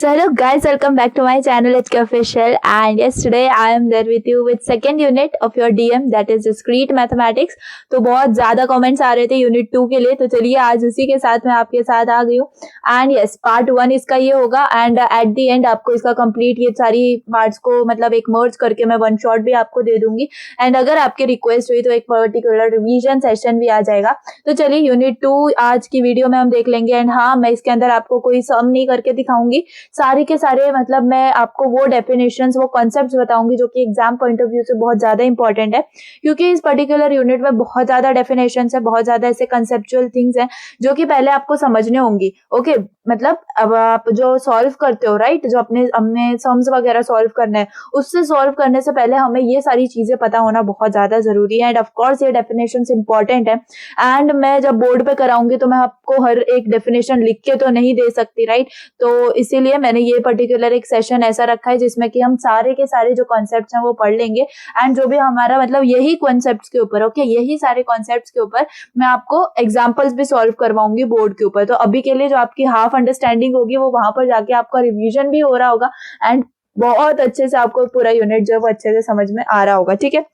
So hello guys, welcome back to my channel HK Official, and yes, today I am there with you with second unit of your DM, that is discrete mathematics। तो बहुत ज़्यादा comments आ रहे थे unit 2 के लिए, तो चलिए आज उसी के साथ मैं आपके साथ आ गई हूँ। एंड यस, पार्ट 1 इसका ये होगा एंड एट द एंड आपको इसका कंप्लीट ये सारी पार्ट्स को मतलब एक मर्ज करके मैं वन शॉट भी आपको दे दूंगी। एंड अगर आपकी रिक्वेस्ट हुई तो एक पर्टिकुलर रिवीजन सेशन भी आ जाएगा। तो चलिए यूनिट 2 आज की वीडियो में हम देख लेंगे। एंड हाँ, मैं इसके अंदर आपको कोई सम नहीं करके दिखाऊंगी, सारे के सारे मतलब मैं आपको वो डेफिनेशंस वो कॉन्सेप्ट्स बताऊंगी जो कि एग्जाम पॉइंट ऑफ व्यू से बहुत ज्यादा इंपॉर्टेंट है, क्योंकि इस पर्टिकुलर यूनिट में बहुत ज्यादा डेफिनेशंस है, बहुत ज्यादा ऐसे कंसेप्चुअल थिंग्स हैं जो कि पहले आपको समझने होंगी। ओके, मतलब अब आप जो सॉल्व करते हो राइट, जो हमने सम्स वगैरह सॉल्व करने हैं, उससे सॉल्व करने से पहले हमें ये सारी चीजें पता होना बहुत ज्यादा जरूरी है। एंड ऑफ कोर्स ये डेफिनेशंस इंपॉर्टेंट है। एंड मैं जब बोर्ड पे कराऊंगी तो मैं आपको हर एक डेफिनेशन लिख के तो नहीं दे सकती राइट, तो इसीलिए मैंने ये पर्टिकुलर एक सेशन ऐसा रखा है जिसमें कि हम सारे के सारे जो कॉन्सेप्ट्स हैं वो पढ़ लेंगे। एंड जो भी हमारा मतलब यही कॉन्सेप्ट्स के ऊपर, ओके, यही सारे कॉन्सेप्ट्स के ऊपर मैं आपको एग्जांपल्स भी सॉल्व करवाऊंगी बोर्ड के ऊपर। तो अभी के लिए जो आपकी हाफ अंडरस्टैंडिंग होगी वो वहां पर जाके आपका रिवीजन भी हो रहा होगा एंड बहुत अच्छे से आपको पूरा यूनिट जो है वो अच्छे से समझ में आ रहा होगा। ठीक है,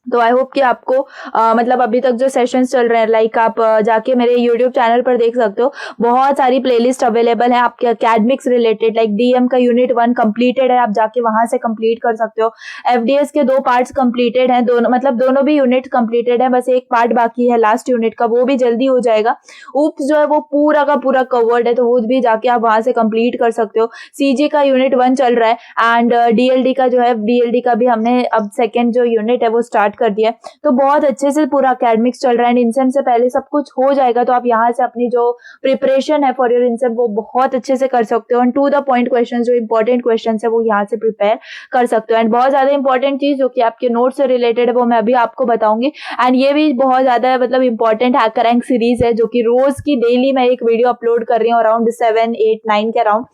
तो आई होप कि आपको मतलब अभी तक जो सेशंस चल रहे हैं लाइक आप जाके मेरे यूट्यूब चैनल पर देख सकते हो, बहुत सारी प्लेलिस्ट अवेलेबल है आपके एकेडमिक्स रिलेटेड। लाइक डीएम का यूनिट 1 कंप्लीटेड है, आप जाके वहां से कंप्लीट कर सकते हो। एफडीएस के 2 पार्ट्स कंप्लीटेड हैं, दोनों मतलब दोनों भी यूनिट कंप्लीटेड है, बस एक पार्ट बाकी है लास्ट यूनिट का, वो भी जल्दी हो जाएगा। ऊप्स जो है वो पूरा का पूरा कवर्ड है, तो वो भी जाके आप वहां से कंप्लीट कर सकते हो। सीजी का यूनिट 1 चल रहा है एंड डीएलडी का जो है, डीएलडी का भी हमने अब सेकेंड जो यूनिट है वो स्टार्ट कर दिया है, तो बहुत अच्छे से पूरा एकेडमिक्स चल रहा है। इनसेम से पहले सब कुछ हो जाएगा, तो आप यहाँ से अपनी जो प्रिपरेशन है फॉर योर इनसेम वो बहुत अच्छे से कर सकते हो। And to the point questions, जो इंपॉर्टेंट क्वेश्चंस है वो यहाँ से प्रिपेयर कर सकते हो। एंड बहुत ज्यादा इंपॉर्टेंट चीज जो कि आपके नोट से रिलेटेड है वो मैं अभी आपको बताऊंगी। एंड ये भी बहुत ज्यादा मतलब इंपॉर्टेंट हैकर रैंक सीरीज है, जो कि रोज की डेली मैं एक वीडियो अपलोड कर रही हूँ अराउंड 7, 8, 9 के अराउंड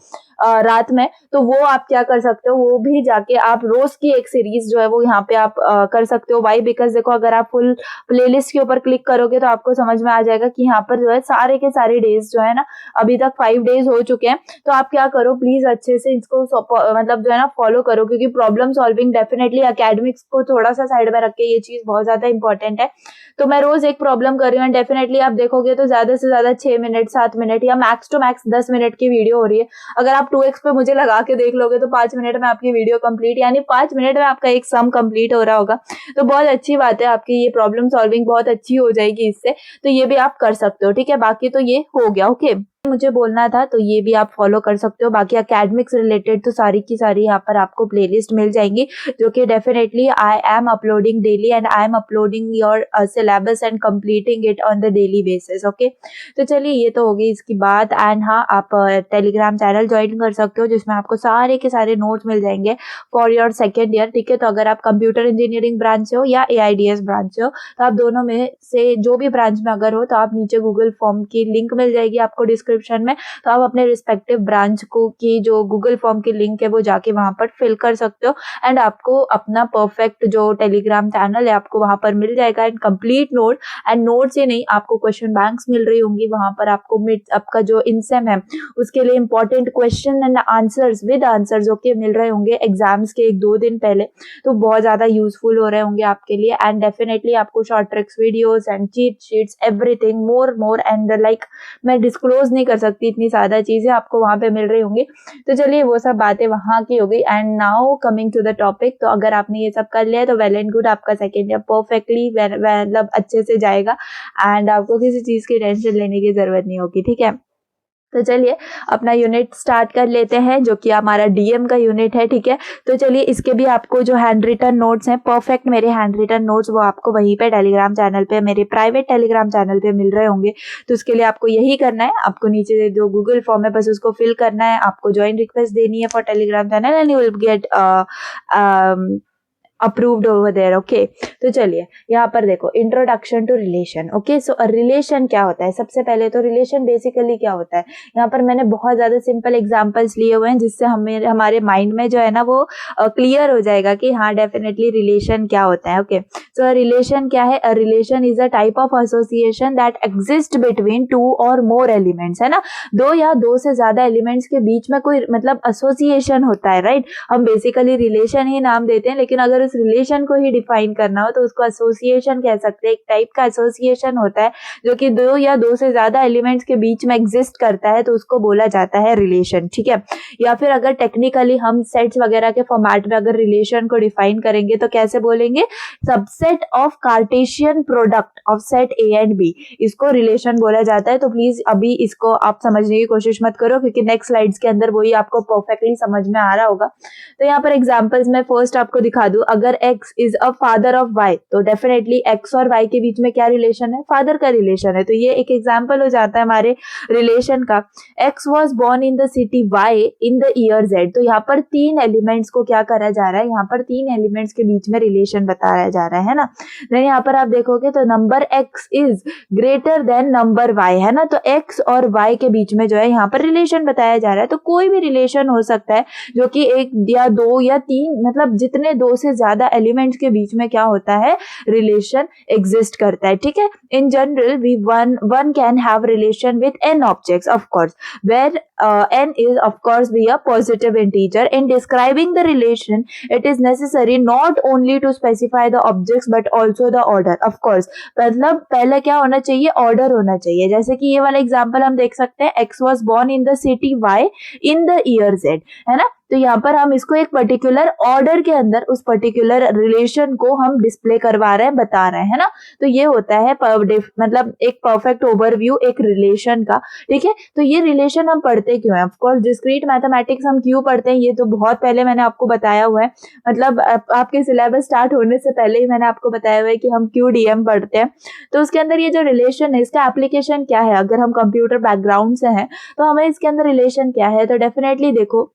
रात में। तो वो आप क्या कर सकते हो, वो भी जाके आप रोज की एक सीरीज जो है वो यहाँ पे आप कर सकते हो। वाई, बिकॉज देखो अगर आप फुल प्लेलिस्ट के ऊपर क्लिक करोगे तो आपको समझ में आ जाएगा कि यहाँ पर जो है सारे के सारे डेज जो है ना, अभी तक 5 डेज हो चुके हैं। तो आप क्या करो, प्लीज अच्छे से इसको मतलब जो है ना फॉलो करो, क्योंकि प्रॉब्लम सॉल्विंग डेफिनेटली एकेडमिक्स को थोड़ा सा साइड में रख के ये चीज बहुत ज्यादा इंपॉर्टेंट है। तो मैं रोज एक प्रॉब्लम कर रही हूँ एंड डेफिनेटली आप देखोगे तो ज्यादा से ज्यादा 6 मिनट 7 मिनट या मैक्स टू मैक्स 10 मिनट की वीडियो हो रही है। अगर आप 2x पे मुझे लगा के देख लोगे तो 5 मिनट में आपकी वीडियो कंप्लीट, यानी 5 मिनट में आपका एक सम कंप्लीट हो रहा होगा। तो बहुत अच्छी बात है, आपकी ये प्रॉब्लम सॉल्विंग बहुत अच्छी हो जाएगी इससे, तो ये भी आप कर सकते हो। ठीक है, बाकी तो ये हो गया। ओके, मुझे बोलना था तो ये भी आप फॉलो कर सकते हो। बाकी एकेडमिक्स रिलेटेड तो सारी की सारी यहाँ पर आपको प्लेलिस्ट मिल जाएंगी, जो कि definitely I am uploading daily and I am uploading your syllabus and completing it on the daily basis. Okay, तो चलिए ये तो हो गई इसकी बात। एंड हाँ, आप टेलीग्राम चैनल ज्वाइन कर सकते हो जिसमें आपको सारे के सारे नोट्स मिल जाएंगे फॉर योर सेकेंड ईयर। ठीक है, तो अगर आप कंप्यूटर इंजीनियरिंग ब्रांच से हो या AIDS ब्रांच से हो, तो आप दोनों में से जो भी ब्रांच में अगर हो तो आप नीचे गूगल फॉर्म की लिंक मिल जाएगी आपको डिस्क्रिप्शन में, तो आप अपने रिस्पेक्टिव ब्रांच को की जो गूगल फॉर्म की लिंक है वो जाके वहां पर फिल कर सकते हो। एंड आपको अपना परफेक्ट जो टेलीग्राम चैनल है आपको वहां पर मिल जाएगा and complete note, and note से नहीं आपको क्वेश्चन बैंक्स मिल रही होंगी वहां पर आपको। आपका जो इनसेम है उसके लिए important question and answers with answers okay मिल रहे होंगे एग्जाम्स के 1-2 दिन पहले, तो बहुत ज्यादा यूजफुल हो रहे होंगे आपके लिए। एंड डेफिनेटली आपको short tricks videos and cheat sheets everything more and like मैं डिस्क्लोज नहीं कर सकती, इतनी ज्यादा चीजें आपको वहां पे मिल रही होंगी। तो चलिए वो सब बातें वहां की हो गई। And now coming to the topic, तो अगर आपने ये सब कर लिया तो वेल एंड गुड, आपका सेकेंड ईयर परफेक्टली मतलब अच्छे से जाएगा एंड आपको किसी चीज की टेंशन लेने की जरूरत नहीं होगी। ठीक है, तो चलिए अपना यूनिट स्टार्ट कर लेते हैं, जो कि हमारा डीएम का यूनिट है। ठीक है, तो चलिए इसके भी आपको जो हैंड रिटन नोट्स हैं, परफेक्ट मेरे हैंड रिटन नोट्स, वो आपको वहीं पे टेलीग्राम चैनल पे, मेरे प्राइवेट टेलीग्राम चैनल पे मिल रहे होंगे। तो उसके लिए आपको यही करना है, आपको नीचे जो गूगल फॉर्म है बस उसको फिल करना है, आपको ज्वाइन रिक्वेस्ट देनी है for Telegram channel and you will get approved over there. Okay तो चलिए यहाँ पर देखो introduction to relation. Okay so relation क्या होता है. सबसे पहले तो रिलेशन बेसिकली क्या होता है. यहाँ पर मैंने बहुत ज्यादा सिंपल एग्जांपल्स लिए हुए हैं जिससे हमारे माइंड में जो है ना वो क्लियर हो जाएगा कि हाँ डेफिनेटली रिलेशन क्या होता है. ओके सो रिलेशन क्या है. Relation is a type of association that exist between two और मोर एलिमेंट्स. है ना, दो या दो से ज्यादा एलिमेंट्स के बीच में कोई मतलब एसोसिएशन होता है. राइट, हम बेसिकली रिलेशन ही नाम देते हैं, लेकिन अगर उस रिलेशन को ही डिफाइन करना हो तो उसको एसोसिएशन कह सकते हैं. एक टाइप का एसोसिएशन होता है जो कि दो या दो से ज्यादा एलिमेंट्स के बीच में एग्जिस्ट करता है, तो उसको बोला जाता है रिलेशन. ठीक है, या फिर अगर टेक्निकली हम सेट्स वगैरह के फॉर्मेट में अगर रिलेशन को डिफाइन करेंगे तो कैसे बोलेंगे. Subset of Cartesian product of set A and B, इसको रिलेशन बोला जाता है. तो प्लीज अभी इसको आप समझने की कोशिश मत करो क्योंकि नेक्स्ट स्लाइड्स के अंदर वही आपको परफेक्टली समझ में आ रहा होगा. तो यहाँ पर एग्जांपल्स में फर्स्ट आपको दिखा दूं. अगर x is a father of y तो डेफिनेटली x और y के बीच में क्या रिलेशन है. फादर का रिलेशन है. तो ये एक एग्जांपल हो जाता है हमारे रिलेशन का. x was born in the city y in the year z. तो यहाँ पर तीन एलिमेंट्स को क्या करा जा रहा है. यहाँ पर तीन एलिमेंट्स के बीच में रिलेशन बताया जा रहा है ना. देन यहाँ पर आप देखोगे तो number x is greater than number y. है ना, तो x और y के बीच में जो है यहाँ पर रिलेशन बताया जा रहा है. तो कोई भी रिलेशन हो सकता है जो कि एक या दो या तीन मतलब जितने दो से ज्यादा एलिमेंट्स के बीच में क्या होता है रिलेशन एग्जिस्ट करता है. ठीक है, in general we one can have relation with n objects of course where n is of course be a positive integer. In describing the relation it is necessary not only to specify the objects but also the order. of course मतलब पहले क्या होना चाहिए, order होना चाहिए. जैसे कि ये वाला एग्जांपल हम देख सकते हैं, x was born in the city y in the year z. है ना, तो यहाँ पर हम इसको एक पर्टिकुलर ऑर्डर के अंदर उस पर्टिकुलर रिलेशन को हम डिस्प्ले करवा रहे हैं, बता रहे हैं. है ना, तो ये होता है मतलब एक परफेक्ट ओवरव्यू एक रिलेशन का. ठीक है, तो ये रिलेशन हम पढ़ते क्यों है. ऑफ कोर्स डिस्क्रीट मैथमेटिक्स हम क्यों पढ़ते हैं ये तो बहुत पहले मैंने आपको बताया हुआ है. मतलब आपके सिलेबस स्टार्ट होने से पहले ही मैंने आपको बताया हुआ है कि हम क्यों डीएम पढ़ते हैं. तो उसके अंदर ये जो रिलेशन है इसका एप्लीकेशन क्या है. अगर हम कंप्यूटर बैकग्राउंड से हैं तो हमें इसके अंदर रिलेशन क्या है. तो डेफिनेटली देखो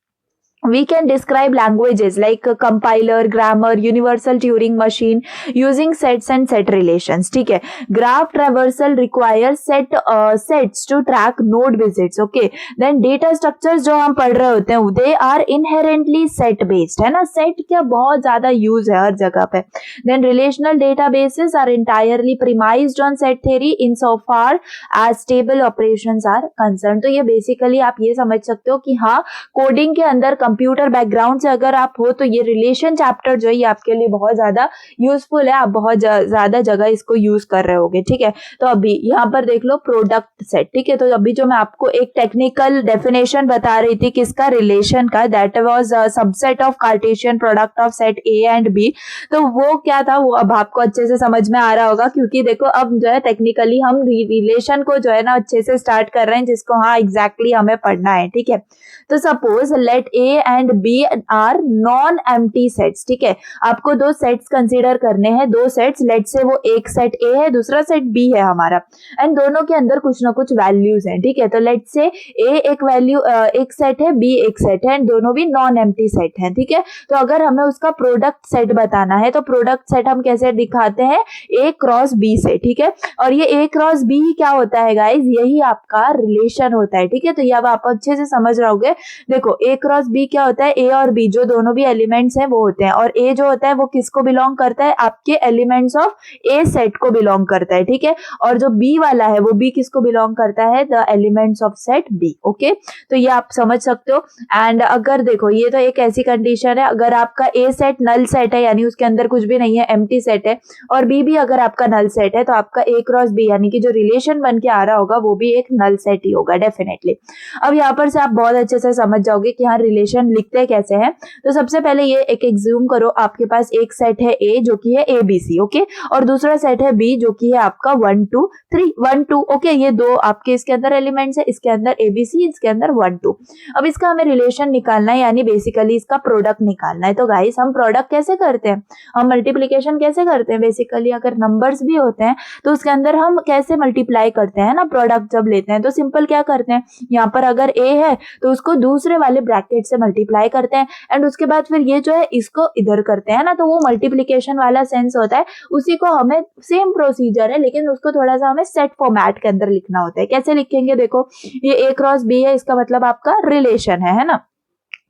we can describe languages like compiler, grammar, universal Turing machine using sets and set relations. ठीक है, graph traversal requires sets to track node visits. okay, then data structures जो हम पढ़ रहे होते हैं they are inherently set based. है ना, set क्या बहुत ज्यादा यूज है हर जगह पे. then relational databases are entirely premised on set theory in so far as stable operations are concerned. तो ये बेसिकली आप ये समझ सकते हो कि हाँ कोडिंग के अंदर कंप्यूटर बैकग्राउंड से अगर आप हो तो ये रिलेशन चैप्टर जो है ये आपके लिए बहुत ज्यादा यूजफुल है. आप बहुत ज्यादा जगह इसको यूज कर रहे होगे. ठीक है, तो अभी यहाँ पर देख लो प्रोडक्ट सेट. ठीक है, तो अभी जो मैं आपको एक टेक्निकल डेफिनेशन बता रही थी किसका, रिलेशन का, that was subset of Cartesian product of set A and B. तो वो क्या था वो अब आपको अच्छे से समझ में आ रहा होगा क्योंकि देखो अब जो है टेक्निकली हम रिलेशन को जो है ना अच्छे से स्टार्ट कर रहे हैं जिसको हाँ एग्जैक्टली हमें पढ़ना है. ठीक है, तो suppose let A and B are non empty sets. ठीक है, आपको दो सेट्स कंसीडर करने हैं, दो सेट्स. लेट से वो एक सेट ए है दूसरा सेट बी है हमारा एंड दोनों के अंदर कुछ ना कुछ वैल्यूज हैं. ठीक है, तो लेट से ए एक वैल्यू एक सेट है, बी एक सेट है एंड दोनों भी नॉन एम्प्टी सेट हैं. ठीक है, तो अगर हमें उसका प्रोडक्ट सेट बताना है तो प्रोडक्ट सेट हम कैसे दिखाते हैं, ए क्रॉस बी से. ठीक है, और ये ए क्रॉस बी क्या होता है गाइज, यही आपका रिलेशन होता है. ठीक है, तो ये अब आप अच्छे से समझ रहोगे. देखो ए क्रॉस बी क्या होता है, ए और बी जो दोनों भी एलिमेंट्स हैं वो होते हैं और ए जो होता है वो किसको बिलोंग करता है, आपके एलिमेंट्स ऑफ ए सेट को बिलोंग करता है. ठीक है, और जो बी वाला है वो बी किसको बिलोंग करता है, the elements of set B. Okay, तो ये आप समझ सकते हो. एंड अगर देखो ये तो एक ऐसी कंडीशन है अगर आपका ए सेट नल सेट है यानी उसके अंदर कुछ भी नहीं है, एम्प्टी सेट है, और बी भी अगर आपका नल सेट है तो आपका ए क्रॉस बी यानी कि जो रिलेशन बन के आ रहा होगा वो भी एक नल सेट ही होगा डेफिनेटली. अब यहाँ पर से आप बहुत अच्छे से समझ जाओगे कि हाँ रिलेशन लिखते कैसे हैं. तो सबसे पहले ये एक एग्ज्यूम करो आपके पास एक सेट है ए जो कि है ABC. ओके, और दूसरा सेट है बी जो कि है आपका 1 2 3 1 2. ओके, ये दो आपके इसके अंदर एलिमेंट्स है, इसके अंदर ABC, इसके अंदर 1 2. अब इसका हमें रिलेशन निकालना है यानी बेसिकली इसका प्रोडक्ट निकालना है. तो गाइस हम प्रोडक्ट कैसे करते हैं, हम मल्टीप्लीकेशन कैसे करते हैं. बेसिकली अगर नंबर्स भी होते हैं तो उसके अंदर हम कैसे मल्टीप्लाई करते हैं ना, प्रोडक्ट जब लेते हैं तो सिंपल क्या करते हैं, यहाँ पर अगर ए है तो उसको दूसरे वाले ब्रैकेट से मल्टीप्लाई करते हैं एंड उसके बाद फिर ये जो है इसको इधर करते हैं ना, तो वो मल्टीप्लिकेशन वाला सेंस होता है। उसी को हमें सेम प्रोसीजर है लेकिन उसको थोड़ा सा हमें सेट फॉर्मेट के अंदर लिखना होता है। कैसे लिखेंगे, देखो ये A क्रॉस B है, इसका मतलब आपका रिलेशन है ना।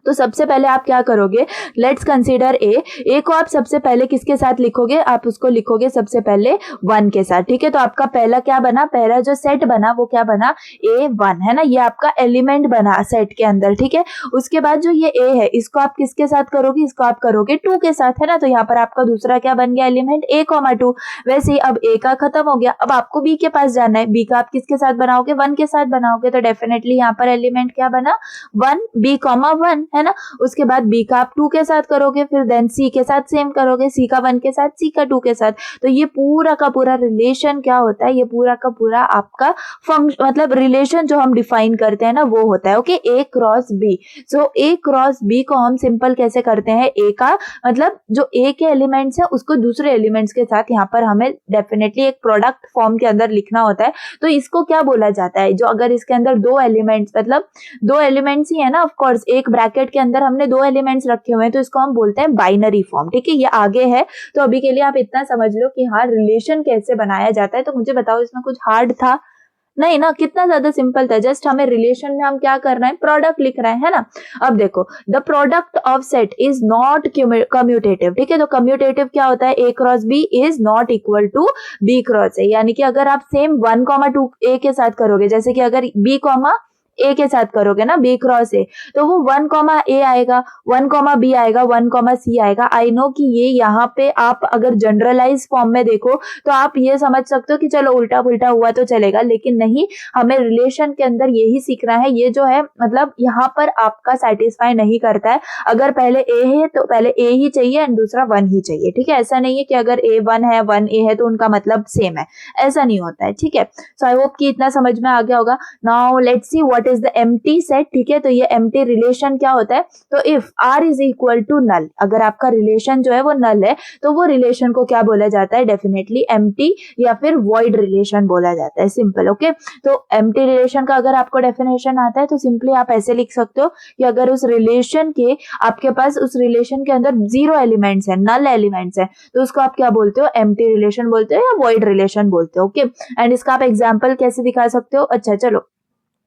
तो सबसे पहले आप क्या करोगे, लेट्स कंसीडर ए को आप सबसे पहले किसके साथ लिखोगे, आप उसको लिखोगे सबसे पहले 1 के साथ, ठीक है। तो आपका पहला क्या बना, पहला जो सेट बना वो क्या बना, A1 है ना, ये आपका एलिमेंट बना सेट के अंदर, ठीक है। उसके बाद जो ये A है इसको आप किसके साथ करोगे, इसको आप करोगे 2 के साथ, है ना। तो यहाँ पर आपका दूसरा क्या बन गया एलिमेंट A,2। वैसे ही अब A का खत्म हो गया, अब आपको B के पास जाना है। B का आप किसके साथ बनाओगे, 1 के साथ बनाओगे, तो डेफिनेटली यहाँ पर एलिमेंट क्या बना 1, B,1 है ना। उसके बाद B का आप 2 के साथ करोगे, फिर देन C के साथ सेम करोगे, C का 1 के साथ, C का 2 के साथ। तो ये पूरा का पूरा रिलेशन क्या होता है, ये पूरा का पूरा आपका फंक्शन मतलब रिलेशन जो हम डिफाइन करते हैं ना वो होता है, okay, A cross B। So A cross B को हम सिंपल कैसे करते हैं, A का मतलब जो A के एलिमेंट्स है उसको दूसरे एलिमेंट्स के साथ यहाँ पर हमें डेफिनेटली एक प्रोडक्ट फॉर्म के अंदर लिखना होता है। तो इसको क्या बोला जाता है, जो अगर इसके अंदर दो एलिमेंट्स मतलब दो एलिमेंट्स ही है ना, ऑफ कोर्स एक ब्रैकेट के अंदर हमने 2 एलिमेंट्स रखे हुए हैं तो इसको हम बोलते हैं बाइनरी फॉर्म, ठीक है। ये आगे है, तो अभी के लिए आप इतना समझ लो कि हाँ रिलेशन कैसे बनाया जाता है। तो मुझे बताओ इसमें कुछ हार्ड था नहीं ना, कितना ज्यादा सिंपल था, जस्ट हमें रिलेशन में हम क्या कर रहे हैं, प्रोडक्ट लिख रहे हैं, है ना। अब देखो the product of set is not commutative, ठीक है। तो कम्यूटेटिव क्या होता है, A cross B is not equal to B cross A, यानी कि अगर आप सेम 1,2 A के साथ करोगे, जैसे कि अगर B, A के साथ करोगे ना B क्रॉस A, तो वो 1, A आएगा, 1, B आएगा, 1, C आएगा। आई नो कि ये यहाँ पे आप अगर जनरलाइज फॉर्म में देखो तो आप ये समझ सकते हो कि चलो उल्टा पुल्टा हुआ तो चलेगा, लेकिन नहीं, हमें रिलेशन के अंदर यही सीखना है। ये जो है मतलब यहाँ पर आपका सेटिस्फाई नहीं करता है, अगर पहले A है तो पहले A ही चाहिए एंड दूसरा 1 ही चाहिए, ठीक है। ऐसा नहीं है कि अगर A1 है 1A है तो उनका मतलब सेम है, ऐसा नहीं होता है, ठीक है। सो आई होप कि इतना समझ में आ गया होगा। Now let's see what is the empty set, ठीक है। तो ये एम्प्टी रिलेशन क्या होता है, तो if R is equal to null, अगर आपका रिलेशन जो है वो नल है तो वो रिलेशन को क्या बोला जाता है, डेफिनेटली एम्प्टी या फिर वॉइड रिलेशन बोला जाता है, सिंपल, ओके। तो एम्प्टी रिलेशन का अगर आपको डेफिनेशन आता है तो सिंपली आप ऐसे लिख सकते हो कि अगर उस रिलेशन के आपके पास उस रिलेशन के अंदर 0 एलिमेंट्स है, नल एलिमेंट्स है, तो उसको आप क्या बोलते हो, एम्प्टी रिलेशन बोलते हो या वॉइड रिलेशन बोलते हो, ओके। एंड इसका आप एग्जाम्पल कैसे दिखा सकते हो, अच्छा चलो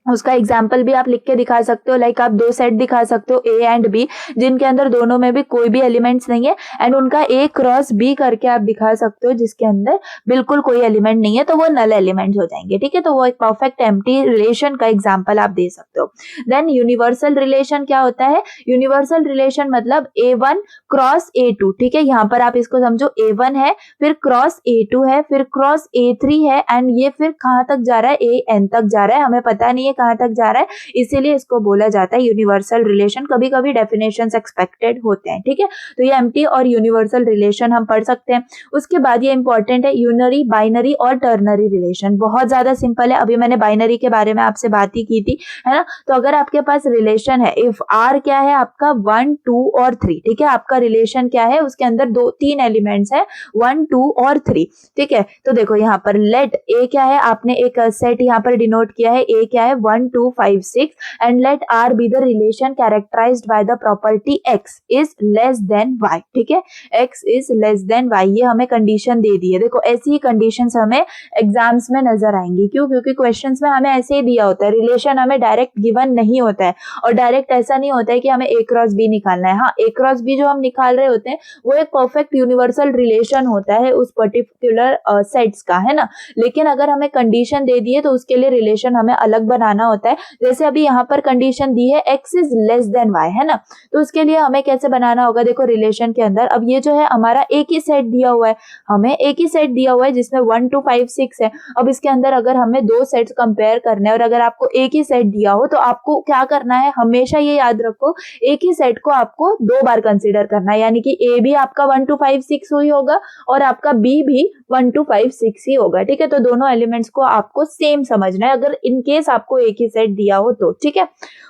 उसका एग्जाम्पल भी आप लिख के दिखा सकते हो। लाइक आप 2 सेट दिखा सकते हो A एंड B, जिनके अंदर दोनों में भी कोई भी एलिमेंट्स नहीं है, एंड उनका A क्रॉस B करके आप दिखा सकते हो जिसके अंदर बिल्कुल कोई एलिमेंट नहीं है, तो वो नल एलिमेंट्स हो जाएंगे, ठीक है। तो वो एक परफेक्ट एम्प्टी रिलेशन का एग्जाम्पल आप दे सकते हो। देन यूनिवर्सल रिलेशन क्या होता है, यूनिवर्सल रिलेशन मतलब A1 क्रॉस A2, ठीक है। यहाँ पर आप इसको समझो A1 है, फिर क्रॉस A2 है, फिर क्रॉस A3 है, एंड ये फिर कहाँ तक जा रहा है, AN तक जा रहा है, हमें पता नहीं है कहां तक जा रहा है, इसीलिए इसको बोला जाता है यूनिवर्सल रिलेशन। कभी कभी डेफिनेशंस एक्सपेक्टेड होते हैं, ठीक है। तो ये एम्प्टी और यूनिवर्सल रिलेशन हम पढ़ सकते हैं। उसके बाद ये इंपॉर्टेंट है यूनरी, बाइनरी और टर्नरी रिलेशन, बहुत ज्यादा सिंपल है। अभी मैंने बाइनरी के बारे में आपसे बात ही की थी, है ना। तो अगर आपके पास रिलेशन है, इफ R क्या है आपका 1, 2 और 3, ठीक है। आपका रिलेशन क्या है, उसके अंदर 3 एलिमेंट्स है 1, 2 और 3, ठीक है। तो देखो यहाँ पर लेट A क्या है, आपने एक सेट यहाँ पर डिनोट किया है, A क्या है 1, 2, 5, 6, and let R be the relation characterized by the property X is less than Y, ठीक है। X is less than Y, ये हमें कंडीशन दे दी है। देखो ऐसी ही कंडीशंस हमें एग्जाम्स में नजर आएंगी, क्यों, क्योंकि क्वेश्चंस में हमें ऐसे ही दिया होता है, रिलेशन हमें डायरेक्ट गिवन नहीं होता है, और डायरेक्ट ऐसा नहीं होता है कि हमें A क्रॉस B निकालना है। हाँ, A क्रॉस B जो हम निकाल रहे होते हैं वो एक परफेक्ट यूनिवर्सल रिलेशन होता है उस पर्टिकुलर सेट्स का, है ना। लेकिन अगर हमें कंडीशन दे दी है तो उसके लिए रिलेशन हमें अलग बनाना होता है। जैसे अभी यहाँ पर कंडीशन दी है X is less then Y, है ना। तो उसके लिए हमें कैसे बनाना होगा, देखो रिलेशन के अंदर अब ये जो है हमारा एक ही सेट दिया हुआ है, हमें एक ही सेट दिया हुआ है जिसमें 1, 2, 5, 6 है। अब इसके अंदर अगर हमें 2 सेट्स कंपेयर करने हैं और अगर आपको एक ही सेट दिया हो तो आपको क्या करना है, हमेशा ये याद रखो एक ही सेट को आपको 2 बार कंसिडर करना है, यानी कि A भी आपका 1, 2, 5, 6 ही होगा और आपका B भी 1, 2, 5, 6 ही होगा, ठीक है। तो दोनों एलिमेंट्स को आपको सेम समझना है अगर इन केस आपको एक ही सेट दिया हो तो, ठीक है।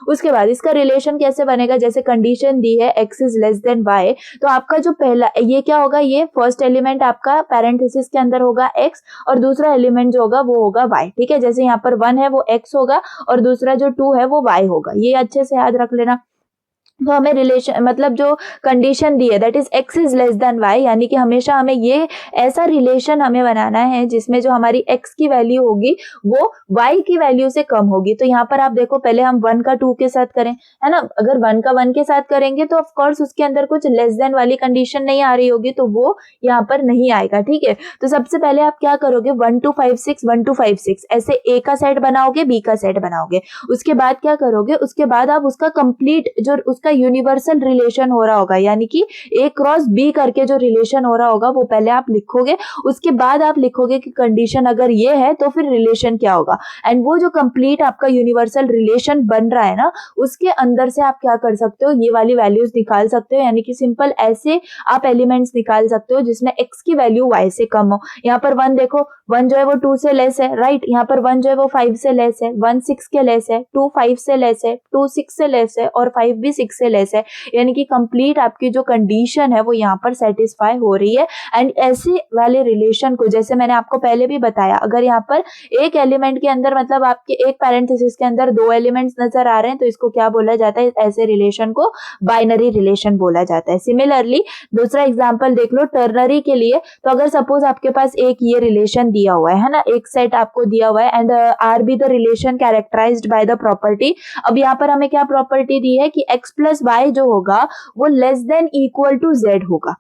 उसके बाद इसका रिलेशन कैसे बनेगा, जैसे कंडीशन दी है X is less then Y, तो आपका जो पहला ये क्या होगा, ये फर्स्ट एलिमेंट आपका पैरेंथेसिस के अंदर होगा X और दूसरा एलिमेंट जो होगा वो होगा Y, ठीक है। जैसे यहाँ पर 1 है वो X होगा और दूसरा जो 2 है वो Y होगा, ये अच्छे से याद रख लेना। तो हमें रिलेशन मतलब जो कंडीशन दी है that is x is less then y, यानी कि हमेशा हमें ये ऐसा रिलेशन हमें बनाना है जिसमें जो हमारी x की वैल्यू होगी वो y की वैल्यू से कम होगी। तो यहाँ पर आप देखो, पहले हम 1 का 2 के साथ करें, है ना। अगर 1 का 1 के साथ करेंगे तो ऑफ कोर्स उसके अंदर कुछ लेस देन वाली कंडीशन नहीं आ रही होगी, तो वो यहाँ पर नहीं आएगा, ठीक है। तो सबसे पहले आप क्या करोगे, 1 2 5 6 1 2 5 6 ऐसे a का सेट बनाओगे, b का सेट बनाओगे। उसके बाद क्या करोगे, उसके बाद आप उसका कंप्लीट जो उसका यूनिवर्सल रिलेशन हो रहा होगा, यानी कि a क्रॉस b करके जो रिलेशन हो रहा होगा वो पहले आप लिखोगे। उसके बाद आप लिखोगे कि कंडीशन अगर ये है तो फिर रिलेशन क्या होगा। एंड वो जो कंप्लीट आपका यूनिवर्सल रिलेशन बन रहा है ना, उसके अंदर से आप क्या कर सकते हो, ये वाली वैल्यूज निकाल सकते हो, यानी कि सिंपल ऐसे आप एलिमेंट्स निकाल सकते हो जिसमें x की वैल्यू y से कम हो। यहाँ पर 1 देखो, 1 जो है वो 2 से लेस है, राइट। यहाँ पर 1 जो है वो 5 से लेस है, 1 6 के लेस है, 2 5 से लेस है, 2 6 से लेस है और 5 भी 6 से लेस है, यानी कि कंप्लीट आपकी जो कंडीशन है वो यहाँ पर सेटिस्फाई हो रही है। एंड ऐसे वाले रिलेशन को, जैसे मैंने आपको पहले भी बताया, अगर यहाँ पर एक एलिमेंट के अंदर मतलब आपके एक पैरेंथेसिस के अंदर 2 एलिमेंट्स नजर आ रहे हैं तो इसको क्या बोला जाता है, ऐसे रिलेशन को बाइनरी रिलेशन बोला जाता है। सिमिलरली दूसरा एग्जांपल देख लो टर्नरी के लिए। तो अगर सपोज आपके पास एक ये रिलेशन दिया हुआ है ना, एक सेट आपको दिया हुआ है and R be the relation characterised by the property. अब यहाँ पर हमें क्या प्रॉपर्टी दी है कि x प्लस वाई जो होगा वो less than equal to z होगा,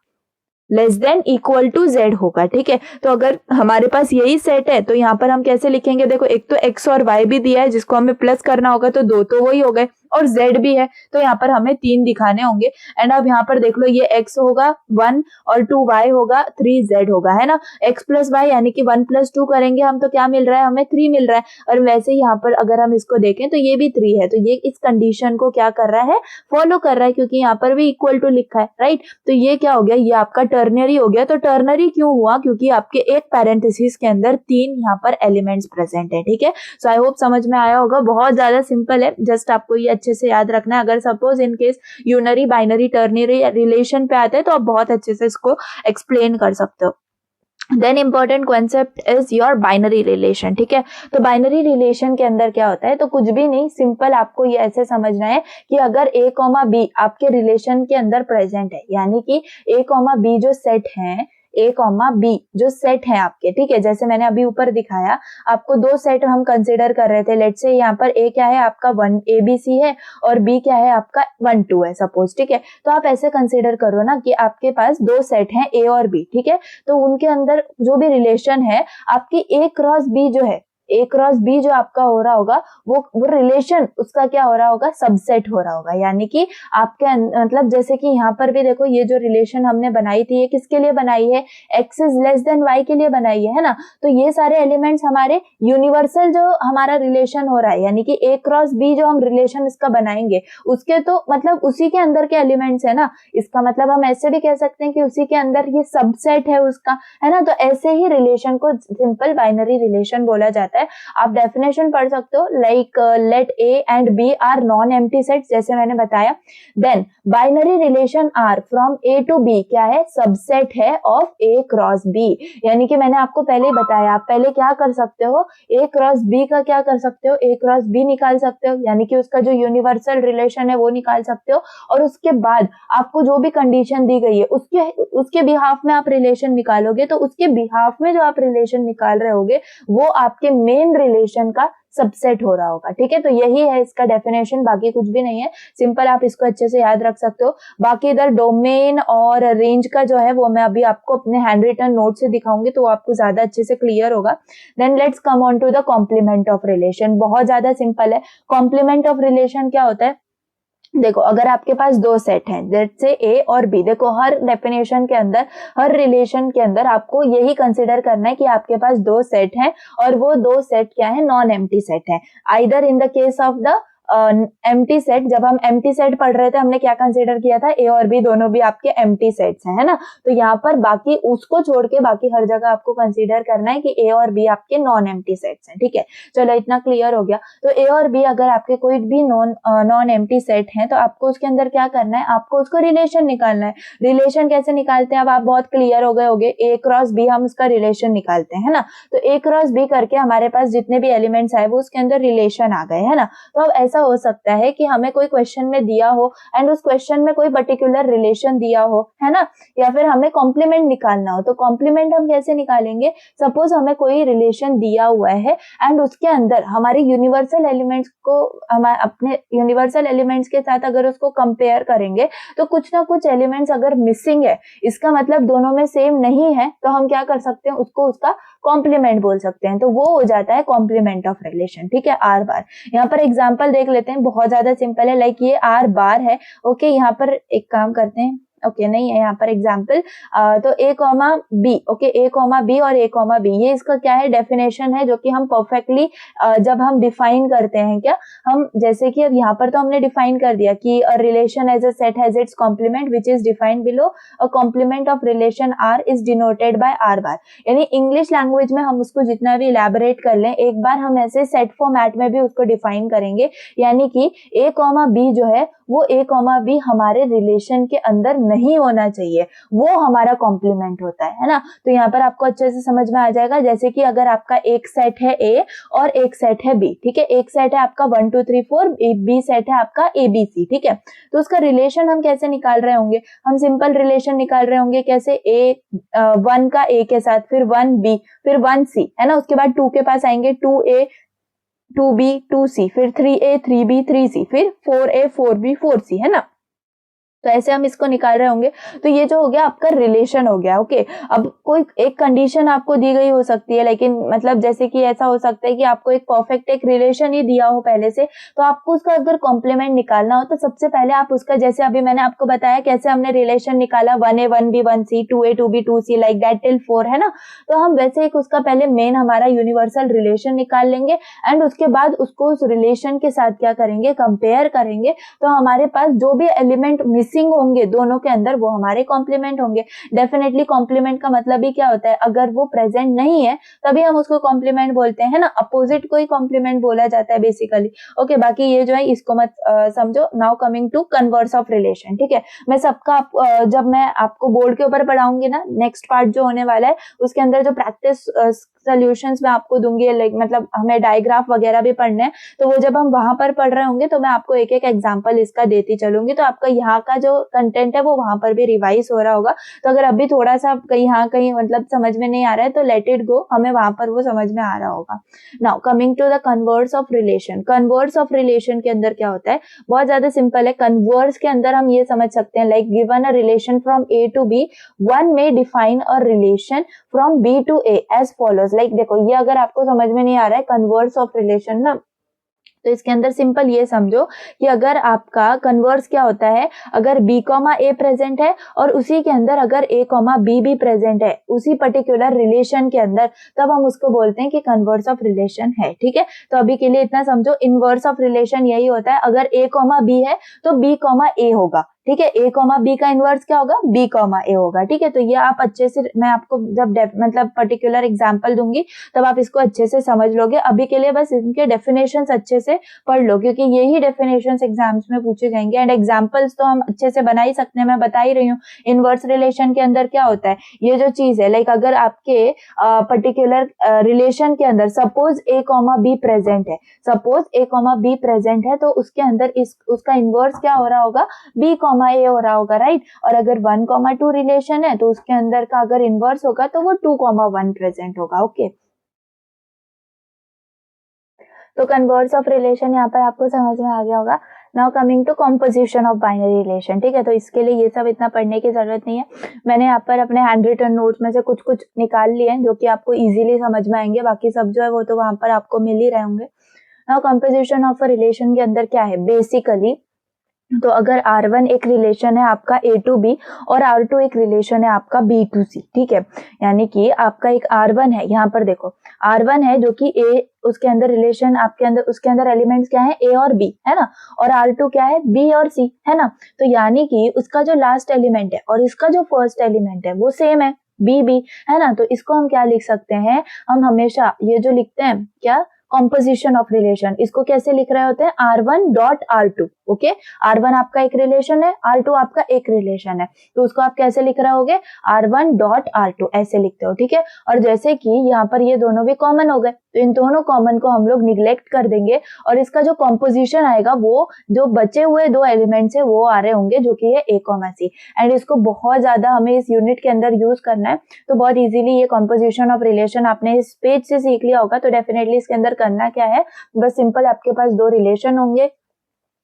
less than equal to z होगा, ठीक है। तो अगर हमारे पास यही सेट है तो यहाँ पर हम कैसे लिखेंगे, देखो एक तो x और y भी दिया है जिसको हमें प्लस करना होगा, तो 2 तो वही हो गए, और z भी है तो यहाँ पर हमें 3 दिखाने होंगे। एंड अब यहाँ पर देख लो, ये x होगा 1 और 2y होगा 3z होगा, है ना। x प्लस वाई यानी कि 1 प्लस 2 करेंगे हम तो क्या मिल रहा है, हमें 3 मिल रहा है। और वैसे ही यहाँ पर अगर हम इसको देखें तो ये भी 3 है, तो ये इस कंडीशन को क्या कर रहा है, फॉलो कर रहा है, क्योंकि यहाँ पर भी इक्वल टू लिखा है, राइट। तो ये क्या हो गया, ये आपका टर्नरी हो गया। तो टर्नरी क्यों हुआ, क्योंकि आपके एक पैरेंथेसिस के अंदर 3 यहाँ पर एलिमेंट्स प्रेजेंट है, ठीक है। सो आई होप समझ में आया होगा, बहुत ज्यादा सिंपल है, जस्ट आपको ये अच्छे से याद रखना है। अगर suppose in case unary binary ternary relation पे आते हैं तो आप बहुत अच्छे से इसको एक्सप्लेन कर सकते हो। Then important concept is your binary relation, ठीक है। तो बाइनरी रिलेशन के अंदर क्या होता है, तो कुछ भी नहीं, सिंपल आपको ये ऐसे समझना है कि अगर a, b आपके रिलेशन के अंदर प्रेजेंट है, यानी कि a, b जो सेट है, a, b जो सेट है आपके, ठीक है। जैसे मैंने अभी ऊपर दिखाया आपको 2 सेट हम कंसिडर कर रहे थे। लेट्स से यहाँ पर a क्या है आपका 1 ABC है और b क्या है आपका 1 2 है सपोज, ठीक है। तो आप ऐसे कंसिडर करो ना कि आपके पास 2 सेट हैं a और b, ठीक है। तो उनके अंदर जो भी रिलेशन है आपकी a क्रॉस b जो है, a क्रॉस b जो आपका हो रहा होगा वो रिलेशन उसका क्या हो रहा होगा, सबसेट हो रहा होगा। यानी कि आपके मतलब जैसे कि यहाँ पर भी देखो, ये जो रिलेशन हमने बनाई थी ये किसके लिए बनाई है, x is less then y के लिए बनाई है ना। तो ये सारे एलिमेंट्स हमारे यूनिवर्सल जो हमारा रिलेशन हो रहा है, यानी कि a क्रॉस b जो हम रिलेशन इसका बनाएंगे उसके तो मतलब उसी के अंदर के एलिमेंट्स है ना। इसका मतलब हम ऐसे भी कह सकते हैं कि उसी के अंदर ये सबसेट है उसका, है ना। तो ऐसे ही रिलेशन को सिंपल बाइनरी रिलेशन बोला जाता है। आप डेफिनेशन पढ़ सकते हो, like let a and b are non empty sets, जैसे मैंने बताया। Then binary relation R from a to b क्या है, सबसेट है ऑफ a क्रॉस b। यानी कि मैंने आपको पहले ही बताया, आप पहले क्या कर सकते हो, a क्रॉस b का क्या कर सकते हो, a क्रॉस b निकाल सकते हो, यानी कि उसका जो यूनिवर्सल रिलेशन है वो निकाल सकते हो। और उसके बाद आपको जो भी कंडीशन दी गई है उसके बिहाफ में आप रिलेशन निकालोगे, तो उसके बिहाफ में जो आप रिलेशन निकाल रहे होगे वो आपके मेन रिलेशन का सबसेट हो रहा होगा, ठीक है। तो यही है इसका डेफिनेशन, बाकी कुछ भी नहीं है, सिंपल आप इसको अच्छे से याद रख सकते हो। बाकी इधर डोमेन और रेंज का जो है वो मैं अभी आपको अपने हैंड रिटन नोट से दिखाऊंगी तो आपको ज्यादा अच्छे से क्लियर होगा। Then let's come on to the complement of relation. बहुत ज्यादा सिंपल है। कॉम्प्लीमेंट ऑफ रिलेशन क्या होता है, देखो अगर आपके पास 2 सेट हैं, जैसे a और b, देखो हर डेफिनेशन के अंदर, हर रिलेशन के अंदर आपको यही कंसिडर करना है कि आपके पास 2 सेट हैं और वो 2 सेट क्या है, नॉन एम्प्टी सेट है। Either in the case of the empty set, जब हम एम्प्टी सेट पढ़ रहे थे हमने क्या कंसीडर किया था, ए और बी दोनों भी आपके एम्प्टी सेट्स हैं, है ना। तो यहाँ पर बाकी उसको छोड़ के बाकी हर जगह आपको कंसीडर करना है कि ए और बी आपके नॉन एम्प्टी सेट्स हैं, ठीक है। चलो इतना क्लियर हो गया। तो ए और बी अगर आपके कोई भी नॉन एम्प्टी सेट है तो आपको उसके अंदर क्या करना है, आपको उसको रिलेशन निकालना है। रिलेशन कैसे निकालते हैं अब आप बहुत क्लियर हो गए होगे, ए क्रॉस बी हम उसका रिलेशन निकालते हैं, है ना। तो ए क्रॉस बी करके हमारे पास जितने भी एलिमेंट्स आए वो उसके अंदर रिलेशन आ गए, है ना। तो अब ऐसा ऐसा हो सकता है कि हमें कोई क्वेश्चन में दिया हो एंड उस क्वेश्चन में कोई पर्टिकुलर रिलेशन दिया हो, है ना, या फिर हमें कॉम्प्लीमेंट निकालना हो। तो कॉम्प्लीमेंट हम कैसे निकालेंगे? सपोज हमें कोई रिलेशन दिया हुआ है एंड उसके अंदर हमारे यूनिवर्सल एलिमेंट्स को हम अपने यूनिवर्सल एलिमेंट्स के साथ अगर उसको कंपेयर करेंगे तो कुछ ना कुछ एलिमेंट्स अगर मिसिंग है, इसका मतलब दोनों में सेम नहीं है, तो हम क्या कर सकते हैं? उसको उसका कॉम्प्लीमेंट बोल सकते हैं। तो वो हो जाता है कॉम्प्लीमेंट ऑफ रिलेशन। ठीक है, आर बार। यहाँ पर एग्जांपल देख लेते हैं, बहुत ज्यादा सिंपल है। लाइक ये आर बार है। ओके, यहाँ पर एक काम करते हैं, ओके नहीं है यहाँ पर एग्जाम्पल, तो ए कॉमा बी, ओके ए कॉमा बी और ए कॉमा बी, ये इसका क्या है? डेफिनेशन है, जो कि हम परफेक्टली जब हम डिफाइन करते हैं, क्या हम जैसे कि अब यहाँ पर तो हमने डिफाइन कर दिया कि a relation as a set has its complement which is defined below, a complement of relation R is denoted by R bar. यानी इंग्लिश लैंग्वेज में हम उसको जितना भी इलैबोरेट कर लें, एक बार हम ऐसे सेट फॉर्मेट में भी उसको डिफाइन करेंगे, यानी कि ए कॉमा बी जो है वो ए कॉमा बी हमारे रिलेशन के अंदर नहीं होना चाहिए, वो हमारा कॉम्प्लीमेंट होता है ना। तो यहाँ पर आपको अच्छे से समझ में आ जाएगा, जैसे कि अगर आपका एक सेट है ए और एक सेट है बी, ठीक है, एक सेट है आपका 1 2 3 4, बी सेट है आपका ए बी सी, ठीक है। तो उसका रिलेशन हम कैसे निकाल रहे होंगे? हम सिंपल रिलेशन निकाल रहे होंगे, कैसे? ए 1 का ए के साथ, फिर 1 बी, फिर 1 सी, है ना। उसके बाद 2 के पास आएंगे, 2a 2b 2c, फिर 3a 3b 3c, फिर 4a 4b 4c, है ना। तो ऐसे हम इसको निकाल रहे होंगे। तो ये जो हो गया आपका रिलेशन हो गया। ओके, अब कोई एक कंडीशन आपको दी गई हो सकती है, लेकिन मतलब जैसे कि ऐसा हो सकता है कि आपको एक परफेक्ट एक रिलेशन ही दिया हो पहले से, तो आपको उसका अगर कॉम्प्लीमेंट निकालना हो तो सबसे पहले आप उसका, जैसे अभी मैंने आपको बताया कैसे हमने रिलेशन निकाला, 1a 1b 1c, 2a 2b 2c, like that till 4, है ना। तो हम वैसे एक उसका पहले मेन हमारा यूनिवर्सल रिलेशन निकाल लेंगे एंड उसके बाद उसको उस रिलेशन के साथ क्या करेंगे? कंपेयर करेंगे। तो हमारे पास जो भी एलिमेंट होंगे दोनों के अंदर, वो हमारे कॉम्प्लीमेंट होंगे। डेफिनेटली कॉम्प्लीमेंट का मतलब ही क्या होता है? अगर वो प्रेजेंट नहीं है तभी हम उसको कॉम्प्लीमेंट बोलते हैं ना, अपोजिट को ही कॉम्प्लीमेंट बोला जाता है बेसिकली। ओके, बाकी ये जो है इसको मत समझो। Now coming to converse of relation, ठीक है। मैं सबका जब मैं आपको बोर्ड के ऊपर पढ़ाऊंगी ना, नेक्स्ट पार्ट जो होने वाला है उसके अंदर जो प्रैक्टिस सॉल्यूशंस मैं आपको दूंगी, लाइक मतलब हमें डायग्राफ वगैरह भी पढ़ने हैं, तो वो जब हम वहां पर पढ़ रहे होंगे तो मैं आपको एक एक एग्जांपल इसका देती चलूंगी, तो आपका यहाँ का जो कंटेंट है वो वहां पर भी रिवाइज हो रहा होगा। तो अगर अभी थोड़ा सा कहीं यहाँ कहीं मतलब समझ में नहीं आ रहा है तो लेट इट गो, हमें वहां पर वो समझ में आ रहा होगा। Now coming to the converse of relation. Converse of relation के अंदर क्या होता है? बहुत ज्यादा सिंपल है। कन्वर्स के अंदर हम ये समझ सकते हैं, like given a relation from A to B, one में define a relation from B to A as follows. Like देखो, ये अगर आपको समझ में नहीं आ रहा है कन्वर्स ऑफ रिलेशन ना, तो इसके अंदर सिंपल ये समझो कि अगर आपका कन्वर्स क्या होता है, अगर b कॉमा ए प्रेजेंट है और उसी के अंदर अगर a कॉमा बी भी प्रेजेंट है उसी पर्टिकुलर रिलेशन के अंदर, तब हम उसको बोलते हैं कि कन्वर्स ऑफ रिलेशन है। ठीक है, तो अभी के लिए इतना समझो, इनवर्स ऑफ रिलेशन यही होता है, अगर a कॉमा बी है तो b कॉमा ए होगा। ठीक है, a कॉमा बी का इनवर्स क्या होगा? b कॉमा ए होगा। ठीक है, तो ये आप अच्छे से, मैं आपको जब मतलब पर्टिकुलर एग्जांपल दूंगी तब आप इसको अच्छे से समझ लोगे। अभी के लिए बस इनके डेफिनेशंस अच्छे से पढ़ लो, क्योंकि यही डेफिनेशंस एग्जाम्स में पूछे जाएंगे एंड एग्जांपल्स तो हम अच्छे से बना ही सकते हैं। मैं बता ही रही हूँ इनवर्स रिलेशन के अंदर क्या होता है, ये जो चीज है, लाइक अगर आपके पर्टिकुलर रिलेशन के अंदर suppose a comma B present है, suppose a comma B present है, तो उसके अंदर उसका इनवर्स क्या हो रहा होगा? b कॉमा ए हो रहा होगा, राइट। और अगर 1 कॉमा 2 रिलेशन है तो उसके अंदर का अगर इनवर्स होगा तो वो 2 कॉमा 1 प्रेजेंट होगा। ओके, तो कन्वर्स ऑफ रिलेशन यहाँ पर आपको समझ में आ गया होगा। Now coming to composition of binary relation. ठीक है, तो इसके लिए ये सब इतना पढ़ने की जरूरत नहीं है, मैंने यहाँ पर अपने हैंड रिटन नोट्स में से कुछ कुछ निकाल लिए हैं जो कि आपको इजीली समझ में आएंगे, बाकी सब जो है वो तो वहां पर आपको मिल ही रहे होंगे। Now composition of a relation के अंदर क्या है बेसिकली, तो अगर R1 एक रिलेशन है आपका A टू B और R2 एक रिलेशन है आपका B टू C, ठीक है, यानी कि आपका एक R1 है, यहाँ पर देखो R1 है जो कि A, उसके अंदर रिलेशन आपके अंदर, उसके अंदर एलिमेंट्स क्या है? A और B, है ना, और R2 क्या है? B और C, है ना। तो यानी कि उसका जो लास्ट एलिमेंट है और इसका जो फर्स्ट एलिमेंट है वो सेम है, B, है ना। तो इसको हम क्या लिख सकते हैं? हम हमेशा ये जो लिखते हैं क्या, कॉम्पोजिशन ऑफ रिलेशन, इसको कैसे लिख रहे होते हैं? R1 dot R2, okay. R1 आपका एक रिलेशन है, R2 आपका एक रिलेशन है, तो उसको आप कैसे लिख रहे होगे, R1 डॉट R2 ऐसे लिखते हो, ठीक है। और जैसे कि यहाँ पर ये दोनों भी कॉमन हो गए, तो इन दोनों कॉमन को हम लोग निग्लेक्ट कर देंगे और इसका जो कॉम्पोजिशन आएगा वो जो बचे हुए दो एलिमेंट्स है वो आ रहे होंगे, जो कि है A, C। एंड इसको बहुत ज्यादा हमें इस यूनिट के अंदर यूज करना है, तो बहुत इजीली ये कॉम्पोजिशन ऑफ रिलेशन आपने इस पेज से सीख लिया होगा। तो डेफिनेटली इसके अंदर करना क्या है, बस सिंपल आपके पास दो रिलेशन होंगे,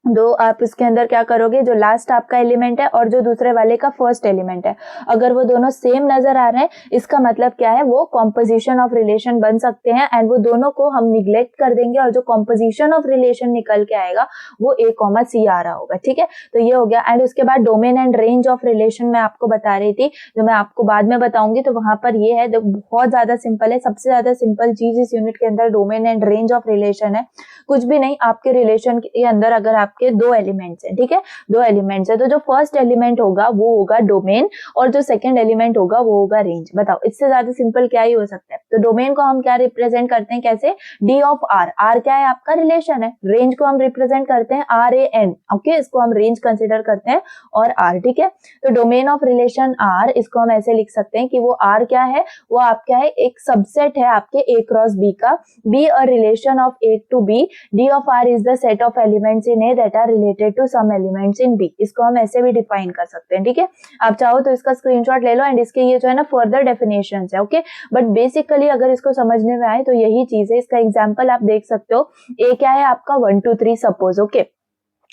दो आप इसके अंदर क्या करोगे, जो लास्ट आपका एलिमेंट है और जो दूसरे वाले का फर्स्ट एलिमेंट है, अगर वो दोनों सेम नजर आ रहे हैं, इसका मतलब क्या है, वो कॉम्पोजिशन ऑफ रिलेशन बन सकते हैं। एंड वो दोनों को हम निग्लेक्ट कर देंगे और जो कॉम्पोजिशन ऑफ रिलेशन निकल के आएगा वो A, C आ रहा होगा, ठीक है। तो ये हो गया। एंड उसके बाद domain and range of relation मैं आपको बता रही थी, जो मैं आपको बाद में बताऊंगी। तो वहां पर ये है, बहुत ज्यादा सिंपल है, सबसे ज्यादा सिंपल चीज इस यूनिट के अंदर domain and range of relation है। कुछ भी नहीं, आपके रिलेशन के अंदर अगर आपके दो एलिमेंट्स हैं, ठीक है, दो एलिमेंट्स है, तो जो फर्स्ट एलिमेंट होगा वो होगा डोमेन और जो सेकंड एलिमेंट होगा वो होगा रेंज। बताओ इससे ज्यादा सिंपल क्या ही हो सकता है। तो डोमेन को हम क्या रिप्रेजेंट करते हैं, कैसे, D ऑफ R। R क्या है, आपका रिलेशन है। रेंज को हम रिप्रेजेंट करते हैं RAN, ओके, इसको हम रेंज कंसिडर करते हैं, और R, ठीक है। तो डोमेन ऑफ रिलेशन R, इसको हम ऐसे लिख सकते हैं कि वो R क्या है, वो आपका है एक सबसेट है आपके A क्रॉस B का, B a relation of A to B, D of R is the set of elements in A that are related to some elements in B। इसको हम ऐसे भी डिफाइन कर सकते हैं, ठीक है। आप चाहो तो इसका स्क्रीनशॉट ले लो एंड इसके ये जो है ना फर्दर डेफिनेशंस है, ओके। बट बेसिकली अगर इसको समझने में आए तो यही चीज है। इसका एग्जांपल आप देख सकते हो, A क्या है आपका 1 2 3 सपोज, ओके।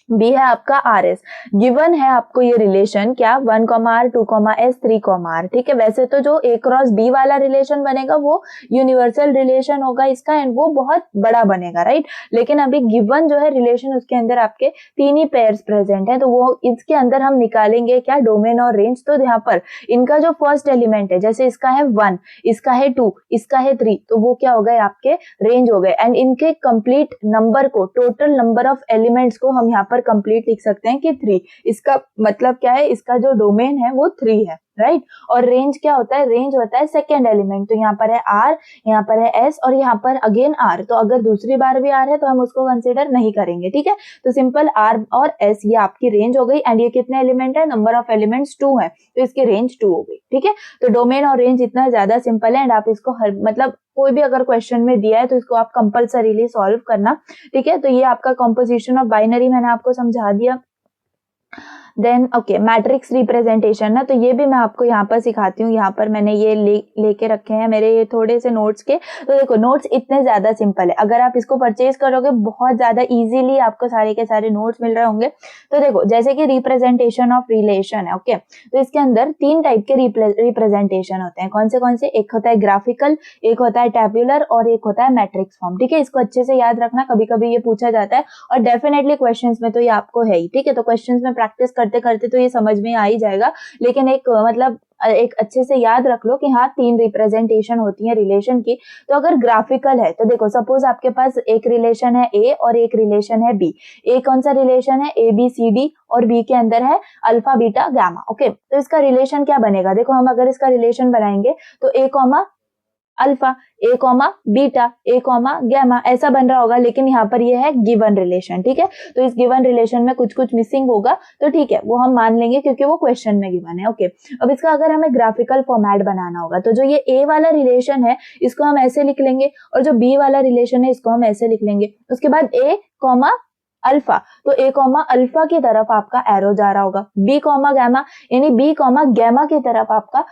B है आपका RS, गिवन है आपको ये रिलेशन क्या, 1, R 2, S 3, R, ठीक है। वैसे तो जो A क्रॉस B वाला रिलेशन बनेगा वो यूनिवर्सल रिलेशन होगा इसका एंड वो बहुत बड़ा बनेगा, राइट। लेकिन अभी गिवन जो है रिलेशन, उसके अंदर आपके तीन ही पेयर्स प्रेजेंट है, तो वो इसके अंदर हम निकालेंगे क्या, डोमेन और रेंज। तो यहाँ पर इनका जो फर्स्ट एलिमेंट है, जैसे इसका है 1, इसका है 2, इसका है 3, तो वो क्या हो गए आपके रेंज हो गए। एंड इनके कंप्लीट नंबर को, टोटल नंबर ऑफ एलिमेंट्स को हम यहाँ पर कंप्लीट लिख सकते हैं कि 3। इसका मतलब क्या है, इसका जो डोमेन है वो 3 है, राइट। और रेंज क्या होता है, रेंज होता है सेकेंड एलिमेंट। तो यहाँ पर है R, यहाँ पर है S और यहाँ पर अगेन R। तो अगर दूसरी बार भी R है तो हम उसको कंसीडर नहीं करेंगे, ठीक है। तो सिंपल R और S ये आपकी रेंज हो गई। एंड ये कितने एलिमेंट है, नंबर ऑफ एलिमेंट्स 2 है, तो इसकी रेंज 2 हो गई, ठीक है। तो डोमेन और रेंज इतना ज्यादा सिंपल है एंड आप इसको हर मतलब कोई भी अगर क्वेश्चन में दिया है तो इसको आप कंपल्सरीली सॉल्व करना, ठीक है। तो ये आपका कॉम्पोजिशन ऑफ बाइनरी मैंने आपको समझा दिया। देन ओके, मैट्रिक्स रिप्रेजेंटेशन ना, तो ये भी मैं आपको यहाँ पर सिखाती हूँ। यहाँ पर मैंने ये लेके रखे हैं मेरे ये थोड़े से नोट्स के। तो देखो नोट्स इतने ज्यादा सिंपल है, अगर आप इसको परचेज करोगे बहुत ज्यादा इजीली आपको सारे के सारे नोट्स मिल रहे होंगे। तो देखो जैसे कि रिप्रेजेंटेशन ऑफ रिलेशन है, ओके। तो इसके अंदर 3 टाइप के रिप्रेजेंटेशन होते हैं। कौन से, एक होता है ग्राफिकल, एक होता है टैब्यूलर और एक होता है मैट्रिक्स फॉर्म, ठीक है। इसको अच्छे से याद रखना, कभी कभी ये पूछा जाता है और डेफिनेटली क्वेश्चंस में तो ये आपको है ही, ठीक है। तो क्वेश्चंस में प्रैक्टिस करते करते तो ये समझ में आ ही जाएगा, लेकिन एक मतलब एक अच्छे से याद रख लो कि हाँ 3 रिप्रेजेंटेशन होती है रिलेशन की। तो अगर ग्राफिकल है तो देखो सपोज आपके पास एक रिलेशन है A और एक रिलेशन है B। A कौन सा रिलेशन है, ABCD, और B के अंदर है अल्फा बीटा गामा, ओके। तो इसका रिलेशन क्या बनेगा, देखो हम अगर इसका रिलेशन बनाएंगे तो A, alpha, A, beta, A, gamma ऐसा बन रहा होगा। लेकिन यहाँ पर ये है गिवन रिलेशन, ठीक है। तो इस गिवन रिलेशन में कुछ कुछ मिसिंग होगा, तो ठीक है वो हम मान लेंगे क्योंकि वो क्वेश्चन में गिवन है, ओके। अब इसका अगर हमें ग्राफिकल फॉर्मेट बनाना होगा तो जो ये A वाला रिलेशन है इसको हम ऐसे लिख लेंगे और जो B वाला रिलेशन है इसको हम ऐसे लिख लेंगे। उसके बाद A, अल्फा, तो A, अल्फा की तरफ आपका एरो जा रहा होगा। B, गामा, यानी B, गामा की तरफ आपका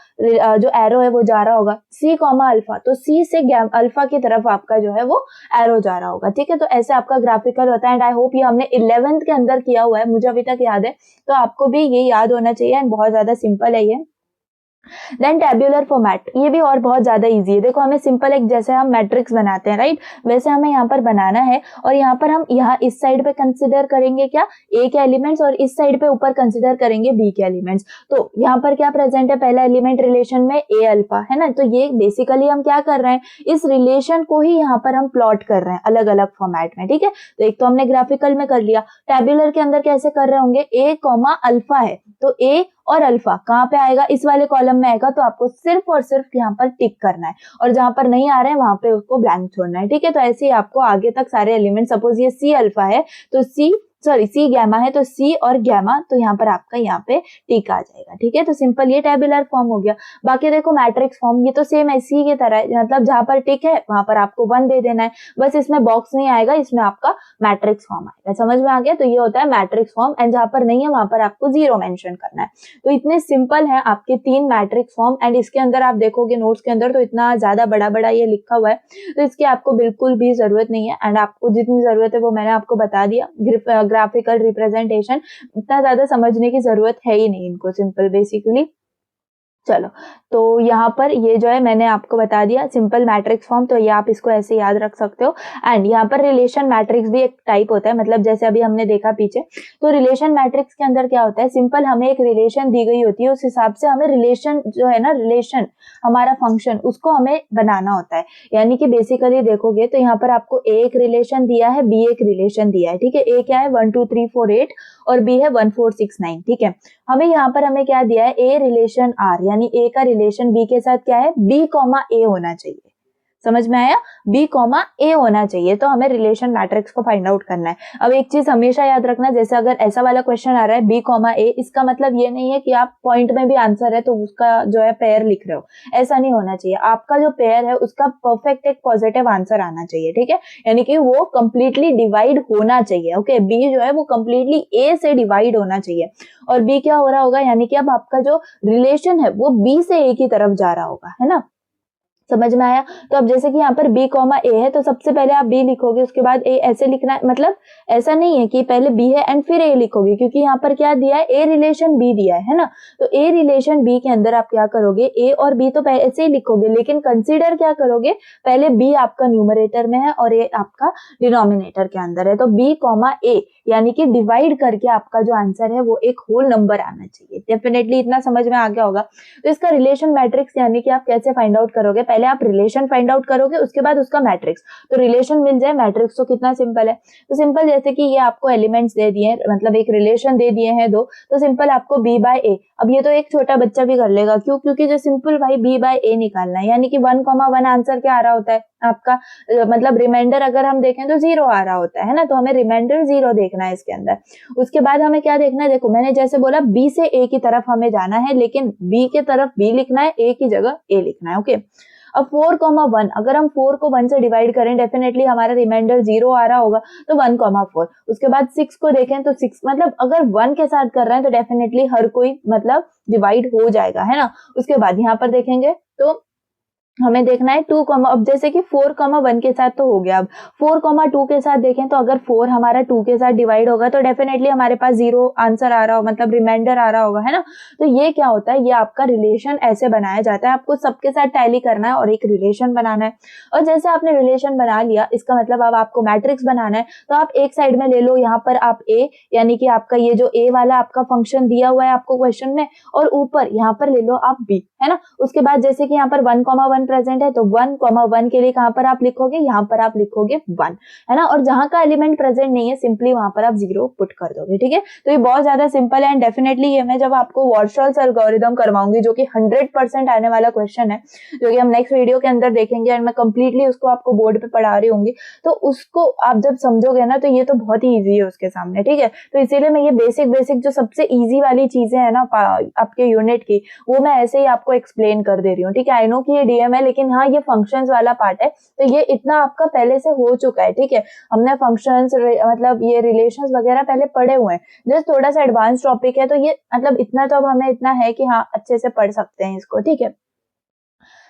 जो एरो है वो जा रहा होगा। C, अल्फा, तो C से अल्फा की तरफ आपका जो है वो एरो जा रहा होगा, ठीक है। तो ऐसे आपका ग्राफिकल होता है एंड आई होप ये हमने 11th के अंदर किया हुआ है, मुझे अभी तक याद है, तो आपको भी ये याद होना चाहिए एंड बहुत ज्यादा सिंपल है ये। देन टेब्यूलर फॉर्मेट, ये भी और बहुत ज्यादा इजी है। देखो हमें सिंपल एक जैसे हम मैट्रिक्स बनाते हैं, राइट, वैसे हमें यहाँ पर बनाना है और यहाँ पर हम यहाँ इस साइड पे कंसिडर करेंगे क्या, A के एलिमेंट्स और इस साइड पे ऊपर कंसिडर करेंगे B के एलिमेंट्स। तो यहाँ पर क्या प्रेजेंट है, पहला एलिमेंट रिलेशन में A अल्फा है ना। तो ये बेसिकली हम क्या कर रहे हैं, इस रिलेशन को ही यहाँ पर हम प्लॉट कर रहे हैं अलग अलग फॉर्मेट में, ठीक है। तो एक तो हमने ग्राफिकल में कर लिया, टेब्यूलर के अंदर कैसे कर रहे होंगे, A, अल्फा है तो A और अल्फा कहाँ पे आएगा, इस वाले कॉलम में आएगा। तो आपको सिर्फ और सिर्फ यहाँ पर टिक करना है और जहां पर नहीं आ रहे हैं वहां पे उसको ब्लैंक छोड़ना है, ठीक है। तो ऐसे ही आपको आगे तक सारे एलिमेंट, सपोज ये C अल्फा है तो C सॉरी सी गैमा है तो सी और गैमा, तो यहाँ पर आपका यहाँ पे टिक आ जाएगा। ठीक है, तो सिंपल ये टेबुलर फॉर्म हो गया। बाकी देखो मैट्रिक्स फॉर्म, ये तो सेम है सी की तरह है, मतलब जहां पर टिक है वहां पर आपको 1 दे देना है, बस इसमें बॉक्स नहीं आएगा, इसमें आपका मैट्रिक्स फॉर्म आएगा। समझ में आ गया? तो ये होता है मैट्रिक्स फॉर्म, एंड जहां पर नहीं है वहां पर आपको 0 मेंशन करना है। तो इतने सिंपल है आपके 3 मैट्रिक्स फॉर्म, एंड इसके अंदर आप देखोगे नोट्स के अंदर तो इतना ज्यादा बड़ा बड़ा ये लिखा हुआ है, तो इसकी आपको बिल्कुल भी जरूरत नहीं है, एंड आपको जितनी जरूरत है वो मैंने आपको बता दिया। ग्राफिकल रिप्रेजेंटेशन इतना ज्यादा समझने की जरूरत है ही नहीं इनको, सिंपल बेसिकली। चलो, तो यहाँ पर ये जो है मैंने आपको बता दिया सिंपल मैट्रिक्स फॉर्म, तो ये आप इसको ऐसे याद रख सकते हो। एंड यहाँ पर रिलेशन मैट्रिक्स भी एक टाइप होता है, मतलब जैसे अभी हमने देखा पीछे, तो रिलेशन मैट्रिक्स के अंदर क्या होता है, सिंपल हमें एक रिलेशन दी गई होती है, उस हिसाब से हमें रिलेशन जो है ना, रिलेशन हमारा फंक्शन, उसको हमें बनाना होता है। यानी कि बेसिकली देखोगे तो यहाँ पर आपको ए एक रिलेशन दिया है, बी एक रिलेशन दिया है। ठीक है, ए क्या है 1 2 3 4 8 और बी है 1 4 6 9। ठीक है, हमें यहाँ पर हमें क्या दिया है, ए रिलेशन आर, यानी ए का रिलेशन बी के साथ क्या है, बी कॉमा ए होना चाहिए। समझ में आया? बी कॉमा ए होना चाहिए, तो हमें रिलेशन मैट्रिक्स को फाइंड आउट करना है। अब एक चीज हमेशा याद रखना, जैसे अगर ऐसा वाला क्वेश्चन आ रहा है बी कॉमा ए, इसका मतलब ये नहीं है कि आप पॉइंट में भी आंसर है तो उसका जो है पेयर लिख रहे हो, ऐसा नहीं होना चाहिए। आपका जो पेयर है उसका परफेक्ट एक पॉजिटिव आंसर आना चाहिए। ठीक है, यानी कि वो कंप्लीटली डिवाइड होना चाहिए। ओके, बी जो है वो कंप्लीटली ए से डिवाइड होना चाहिए, और बी क्या हो रहा होगा, यानी कि अब आपका जो रिलेशन है वो बी से ए की तरफ जा रहा होगा, है ना? समझ में आया? तो अब जैसे कि यहाँ पर b कॉमा ए है, तो सबसे पहले आप b लिखोगे, उसके बाद a ऐसे लिखना है, मतलब ऐसा नहीं है कि पहले b है एंड फिर a लिखोगे, क्योंकि यहाँ पर क्या दिया है, a रिलेशन b दिया है ना? तो a रिलेशन b के अंदर आप क्या करोगे, a और b तो ऐसे ही लिखोगे, लेकिन कंसीडर क्या करोगे, पहले b आपका न्यूमरेटर में है और a आपका डिनोमिनेटर के अंदर है, तो b कॉमा a, यानी कि डिवाइड करके आपका जो आंसर है वो एक होल नंबर आना चाहिए। डेफिनेटली इतना समझ में आ गया होगा। तो इसका रिलेशन मैट्रिक्स यानी कि आप कैसे फाइंड आउट करोगे, पहले आप रिलेशन फाइंड आउट करोगे, उसके बाद उसका मैट्रिक्स। तो रिलेशन मिल जाए, मैट्रिक्स तो कितना सिंपल है। तो सिंपल जैसे कि ये आपको एलिमेंट्स दे दिए, मतलब एक रिलेशन दे दिए हैं 2, तो सिंपल आपको b बाय ए, अब ये तो एक छोटा बच्चा भी कर लेगा, क्यों? क्योंकि जो सिंपल भाई b बाय ए निकालना है, यानी कि 1,1 आंसर क्या आ रहा होता है आपका, मतलब रिमाइंडर अगर हम देखें तो 0 आ रहा होता है ना, तो हमें रिमाइंडर 0 देखना है इसके अंदर। उसके बाद हमें क्या देखना है, देखो मैंने जैसे बोला b से a की तरफ हमें जाना है, लेकिन b के तरफ b लिखना है, a की जगह a लिखना है। ओके, अब 4,1, अगर हम 4 को 1 से डिवाइड करें, डेफिनेटली हमारा रिमाइंडर 0 आ रहा होगा, तो 1,4। उसके बाद 6 को देखें तो 6, मतलब अगर 1 के साथ कर रहे हैं तो डेफिनेटली हर कोई मतलब डिवाइड हो जाएगा, है ना? उसके बाद यहाँ पर देखेंगे तो हमें देखना है 2, अब जैसे कि 4,1 के साथ तो हो गया, अब 4,2 के साथ देखें तो अगर 4 हमारा 2 के साथ डिवाइड होगा तो डेफिनेटली हमारे पास 0 आंसर आ रहा हो, मतलब रिमाइंडर आ रहा होगा, है ना? तो ये क्या होता है, ये आपका रिलेशन ऐसे बनाया जाता है, आपको सबके साथ टैली करना है और एक रिलेशन बनाना है। और जैसे आपने रिलेशन बना लिया, इसका मतलब अब आपको मैट्रिक्स बनाना है, तो आप एक साइड में ले लो, यहाँ पर आप a, यानी कि आपका ये जो a वाला आपका फंक्शन दिया हुआ है आपको क्वेश्चन में, और ऊपर यहाँ पर ले लो आप b, है ना? उसके बाद जैसे कि यहाँ पर 1,1 प्रेजेंट है, तो 1,1 के लिए कहां पर आप लिखोगे, यहाँ पर आप लिखोगे 1, है ना? और जहां का एलिमेंट प्रेजेंट नहीं है, सिंपली वहां पर आप 0 पुट कर दोगे। ठीक है, तो ये बहुत ज्यादा सिंपल है, एंड डेफिनेटली ये मैं जब आपको वॉर्शॉल्स एल्गोरिथम करवाऊंगी, जो कि 100% आने वाला क्वेश्चन है, जो कि हम नेक्स्ट वीडियो के अंदर देखेंगे, एंड मैं कंप्लीटली उसको आपको बोर्ड पे पढ़ा रही होंगी, तो उसको आप जब समझोगे ना, तो ये तो बहुत ही ईजी है उसके सामने। ठीक है, तो इसीलिए मैं ये बेसिक जो सबसे ईजी वाली चीजें है ना आपके यूनिट की, वो मैं ऐसे ही आपको एक्सप्लेन कर दे रही हूँ। ठीक है, आई नो कि ये डीएम है, लेकिन हाँ ये फंक्शंस वाला पार्ट है, तो ये इतना आपका पहले से हो चुका है। ठीक है, हमने फंक्शंस मतलब ये रिलेशंस वगैरह पहले पढ़े हुए हैं, जस्ट थोड़ा सा एडवांस टॉपिक है, तो ये मतलब इतना तो अब हमें इतना है कि हाँ अच्छे से पढ़ सकते हैं इसको। ठीक है,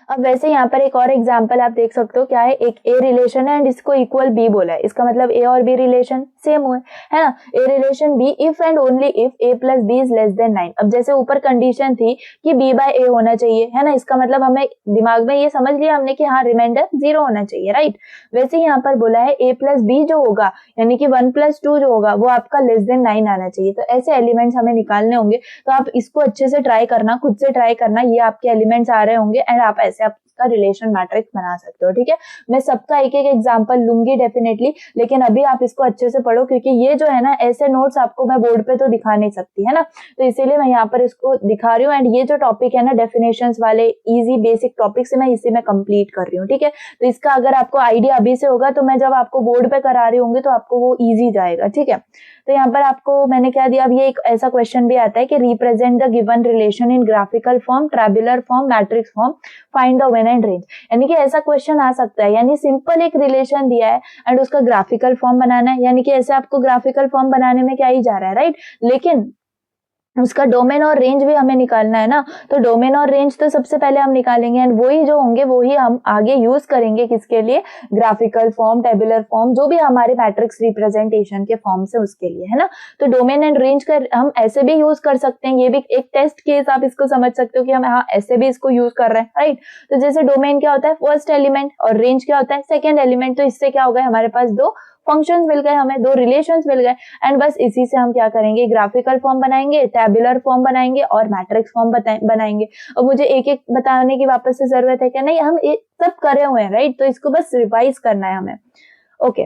अब वैसे यहाँ पर एक और एग्जांपल आप देख सकते हो, क्या है, एक ए रिलेशन है एंड इसको इक्वल बी बोला है, इसका मतलब ए और बी रिलेशन सेम हुए, है ना? A relation B if and only if A plus B is less than 9। अब जैसे ऊपर कंडीशन थी कि बी बाय ए होना चाहिए, है ना? इसका मतलब हमें दिमाग में ये समझ लिया हमने कि हाँ रिमाइंडर 0 होना चाहिए, राइट? वैसे यहाँ पर बोला है ए प्लस बी जो होगा, यानी कि 1 + 2 जो होगा, वो आपका लेस देन 9 आना चाहिए। तो ऐसे एलिमेंट्स हमें निकालने होंगे, तो आप इसको अच्छे से ट्राई करना, खुद से ट्राई करना, ये आपके एलिमेंट्स आ रहे होंगे एंड आप ऐसे कैसे आप इसका रिलेशन मैट्रिक्स बना सकते हो। ठीक है, मैं सबका एक एक एग्जांपल लूंगी डेफिनेटली, लेकिन अभी आप इसको अच्छे से पढ़ो, क्योंकि ये जो है ना ऐसे नोट्स आपको मैं बोर्ड पे तो दिखा नहीं सकती है ना, तो इसीलिए मैं यहाँ पर इसको दिखा रही हूँ। एंड ये जो टॉपिक है ना डेफिनेशंस वाले इजी बेसिक टॉपिक से मैं इसी में कंप्लीट कर रही हूँ। ठीक है, तो इसका अगर आपको आइडिया अभी से होगा तो मैं जब आपको बोर्ड पे करा रही होंगी तो आपको वो इजी जाएगा। ठीक है, तो यहाँ पर आपको मैंने क्या दिया, अब ये एक ऐसा क्वेश्चन भी आता है कि represent the given relation in graphical form, tabular form, matrix form, find the when and range. यानी कि ऐसा क्वेश्चन आ सकता है, यानी सिंपल एक रिलेशन दिया है एंड उसका ग्राफिकल फॉर्म बनाना है, यानी कि ऐसे आपको ग्राफिकल फॉर्म बनाने में क्या ही जा रहा है, राइट। लेकिन उसका डोमेन और रेंज भी हमें निकालना है ना, तो डोमेन और रेंज तो सबसे पहले हम निकालेंगे एंड वही जो होंगे वही हम आगे यूज करेंगे किसके लिए, ग्राफिकल फॉर्म, टेबुलर फॉर्म, जो भी हमारे मैट्रिक्स रिप्रेजेंटेशन के फॉर्म से उसके लिए, है ना। तो डोमेन एंड रेंज का हम ऐसे भी यूज कर सकते हैं, ये भी एक टेस्ट केस आप इसको समझ सकते हो कि हम ऐसे भी इसको यूज कर रहे हैं, राइट। तो जैसे डोमेन क्या होता है, फर्स्ट एलिमेंट, और रेंज क्या होता है, सेकेंड एलिमेंट। तो इससे क्या होगा, हमारे पास दो फंक्शंस मिल गए, हमें दो रिलेशंस मिल गए एंड बस इसी से हम क्या करेंगे, ग्राफिकल फॉर्म बनाएंगे, टैबुलर फॉर्म बनाएंगे और मैट्रिक्स फॉर्म बनाएंगे। और मुझे एक एक बताने की वापस से जरूरत है क्या, नहीं, हम ये सब करे हुए हैं, राइट। तो इसको बस रिवाइज करना है हमें। ओके,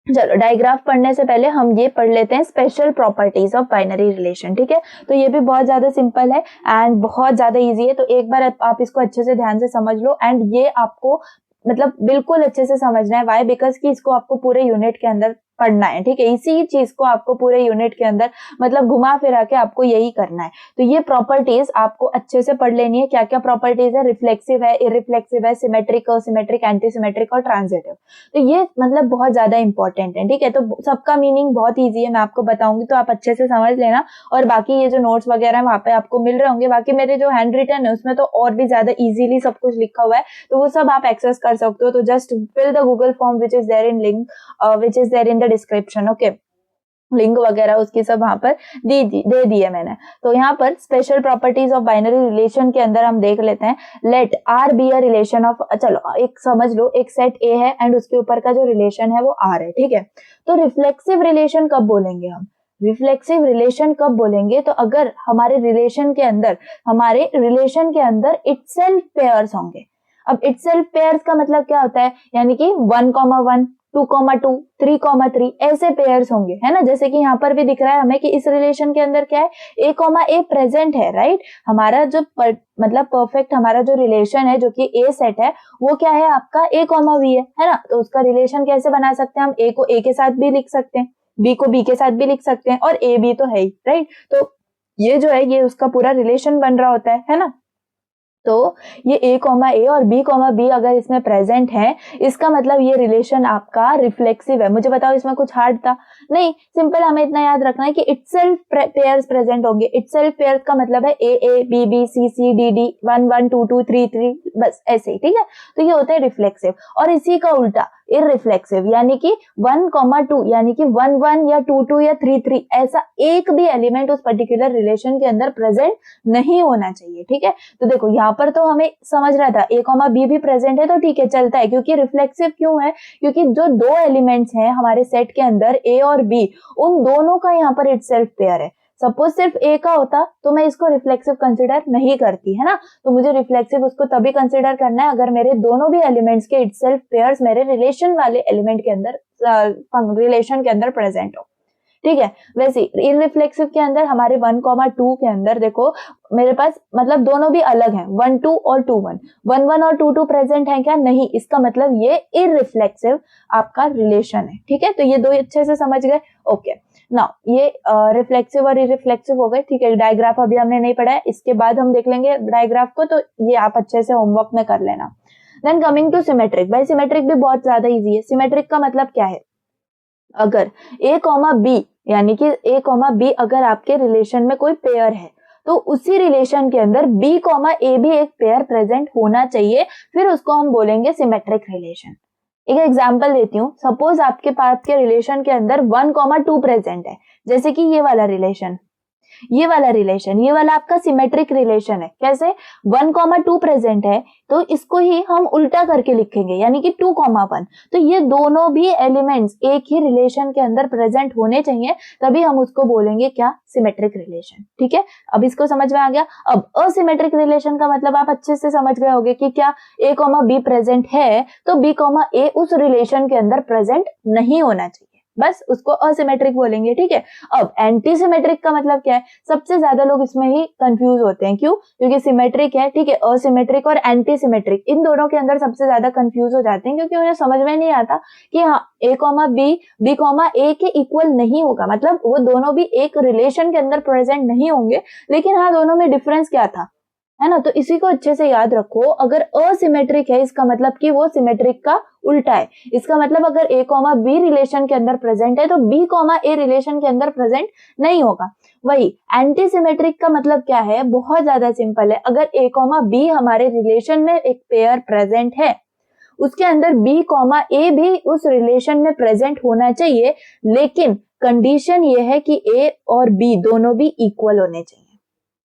चलो डायग्राफ पढ़ने से पहले हम ये पढ़ लेते हैं special properties of binary relation. ठीक है, तो ये भी बहुत ज्यादा सिंपल है एंड बहुत ज्यादा इजी है, तो एक बार आप इसको अच्छे से ध्यान से समझ लो एंड ये आपको मतलब बिल्कुल अच्छे से समझना है। वाई, बिकॉज कि इसको आपको पूरे यूनिट के अंदर पढ़ना है। ठीक है, इसी चीज को आपको पूरे यूनिट के अंदर मतलब घुमा फिरा के आपको यही करना है। तो ये प्रॉपर्टीज आपको अच्छे से पढ़ लेनी है। क्या क्या प्रॉपर्टीज है, रिफ्लेक्सिव है, इरिफ्लेक्सिव है, सिमेट्रिक, सिमेट्रिक, एंटी सिमेट्रिक और ट्रांजिटिव। तो ये मतलब बहुत ज्यादा इंपॉर्टेंट है। ठीक है, तो सबका मीनिंग बहुत ईजी है, मैं आपको बताऊंगी तो आप अच्छे से समझ लेना। और बाकी ये जो नोट्स वगैरह है वहां पे आपको मिल रहे होंगे, बाकी मेरे जो हैंड रिटन है उसमें तो और भी ज्यादा इजीली सब कुछ लिखा हुआ है, तो वो सब आप एक्सेस कर सकते हो। तो just fill the Google form which is there in link, which is there in description. Okay, link वगैरह उसकी सब वहां पर दे दी है मैंने। तो यहाँ पर special properties of binary relation के अंदर हम देख लेते हैं, let R be a relation of, चलो एक समझ लो, एक सेट ए है एंड उसके ऊपर का जो रिलेशन है वो आर है। ठीक है, तो रिफ्लेक्सिव रिलेशन कब बोलेंगे हम, रिफ्लेक्सिव रिलेशन कब बोलेंगे, तो अगर हमारे रिलेशन के अंदर इटसेल्फ पेयर्स होंगे। अब इटसेल्फ पेयर्स का मतलब क्या होता है, यानी कि 1,1, 2,2, 3,3 ऐसे पेयर्स होंगे, है ना। जैसे कि यहाँ पर भी दिख रहा है हमें कि इस रिलेशन के अंदर क्या है, A, प्रेजेंट है, राइट। हमारा जो मतलब परफेक्ट हमारा जो रिलेशन है जो कि ए सेट है वो क्या है आपका A, B है ना। तो उसका रिलेशन कैसे बना सकते हैं हम, A को A के साथ भी लिख सकते हैं, B को B के साथ भी लिख सकते हैं और A B तो है ही, राइट। तो ये जो है ये उसका पूरा रिलेशन बन रहा होता है ना। तो ये A, A और B, अगर इसमें प्रेजेंट है, इसका मतलब ये रिलेशन आपका रिफ्लेक्सिव है। मुझे बताओ इसमें कुछ हार्ड था, नहीं, सिंपल हमें इतना याद रखना है कि इटसेल्फ पेयर्स प्रेजेंट होंगे। इटसेल्फ पेयर्स का मतलब है A, B, C, D, 1, 1, 2, 2, 3, 3, बस ऐसे ही। ठीक है, तो ये होता है रिफ्लेक्सिव। और इसी का उल्टा इररिफ्लेक्सिव, यानी कि 1, 2, यानी कि 1, 1 या 2, 2 या 3, 3 ऐसा एक भी एलिमेंट उस पर्टिकुलर रिलेशन के अंदर प्रेजेंट नहीं होना चाहिए। ठीक है, तो देखो यहाँ पर तो हमें समझ रहा था A, B भी प्रेजेंट है तो ठीक है, चलता है। क्योंकि रिफ्लेक्सिव क्यों है, क्योंकि जो दो एलिमेंट्स हैं हमारे सेट के अंदर A और B, उन दोनों का यहाँ पर इटसेल्फ पेयर है। सपोज सिर्फ A का होता तो मैं इसको रिफ्लेक्सिव कंसिडर नहीं करती, है ना। तो मुझे रिफ्लेक्सिव उसको तभी कंसिडर करना है अगर मेरे दोनों भी एलिमेंट्स के इटसेल्फ पेयर्स मेरे रिलेशन वाले एलिमेंट के अंदर रिलेशन के अंदर प्रेजेंट हो। ठीक है, वैसे इररिफ्लेक्सिव के अंदर हमारे 1, 2 के अंदर देखो मेरे पास मतलब दोनों भी अलग हैं, 1, 2 और 2, 1, 1, 1 और 2, 2 प्रेजेंट है क्या, नहीं। इसका मतलब ये इररिफ्लेक्सिव आपका रिलेशन है। ठीक है, तो ये दो अच्छे से समझ गए। ओके, नाउ ये रिफ्लेक्सिव और इररिफ्लेक्सिव हो गए। ठीक है, डायग्राफ अभी हमने नहीं पढ़ा है, इसके बाद हम देख लेंगे डायग्राफ को, तो ये आप अच्छे से होमवर्क में कर लेना। देन कमिंग टू सिमेट्रिक, भाई सिमेट्रिक भी बहुत ज्यादा इजी है। सिमेट्रिक का मतलब क्या है, अगर A, B यानी कि A, B अगर आपके रिलेशन में कोई पेयर है तो उसी रिलेशन के अंदर B, A भी एक पेयर प्रेजेंट होना चाहिए, फिर उसको हम बोलेंगे सिमेट्रिक रिलेशन। एक एग्जांपल देती हूँ, सपोज आपके पास के रिलेशन के अंदर 1, 2 प्रेजेंट है, जैसे कि ये वाला रिलेशन। ये वाला रिलेशन, ये वाला आपका सिमेट्रिक रिलेशन है। कैसे? 1,2 प्रेजेंट है तो इसको ही हम उल्टा करके लिखेंगे, यानी कि 2,1। तो ये दोनों भी एलिमेंट्स एक ही रिलेशन के अंदर प्रेजेंट होने चाहिए, तभी हम उसको बोलेंगे क्या? Symmetric relation. ठीक है, अब इसको समझ में आ गया। अब असिमेट्रिक रिलेशन का मतलब आप अच्छे से समझ गए होंगे कि क्या A, B प्रेजेंट है तो B, A उस रिलेशन के अंदर प्रेजेंट नहीं होना चाहिए, बस उसको असिमेट्रिक बोलेंगे। ठीक है, अब एंटी सिमेट्रिक का मतलब क्या है? सबसे ज्यादा लोग इसमें ही कंफ्यूज होते हैं। क्यों? क्योंकि सिमेट्रिक है, ठीक है, असिमेट्रिक और एंटी सिमेट्रिक इन दोनों के अंदर सबसे ज्यादा कंफ्यूज हो जाते हैं, क्योंकि उन्हें समझ में नहीं आता कि हाँ A, B, A के इक्वल नहीं होगा, मतलब वो दोनों भी एक रिलेशन के अंदर प्रेजेंट नहीं होंगे, लेकिन हाँ दोनों में डिफरेंस क्या था, है ना? तो इसी को अच्छे से याद रखो। अगर असिमेट्रिक है इसका मतलब कि वो सिमेट्रिक का उल्टा है। इसका मतलब अगर A, B रिलेशन के अंदर प्रेजेंट है तो B, A रिलेशन के अंदर प्रेजेंट नहीं होगा। वही एंटी सिमेट्रिक का मतलब क्या है? बहुत ज्यादा सिंपल है। अगर A, B हमारे रिलेशन में एक पेयर प्रेजेंट है, उसके अंदर B, A भी उस रिलेशन में प्रेजेंट होना चाहिए, लेकिन कंडीशन ये है कि A और B दोनों भी इक्वल होने चाहिए।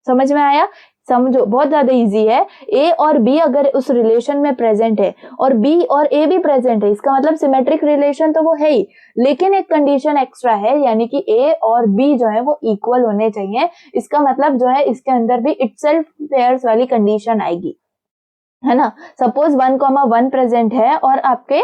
समझ में आया? समझो, बहुत ज्यादा इजी है। A और B अगर उस रिलेशन में प्रेजेंट है और B और A भी प्रेजेंट है, इसका मतलब सिमेट्रिक रिलेशन तो वो है ही, लेकिन एक कंडीशन एक्स्ट्रा है, यानी कि A और B जो है वो इक्वल होने चाहिए। इसका मतलब जो है इसके अंदर भी इटसेल्फ पेयर्स वाली कंडीशन आएगी, है ना? सपोज 1,1 प्रेजेंट है और आपके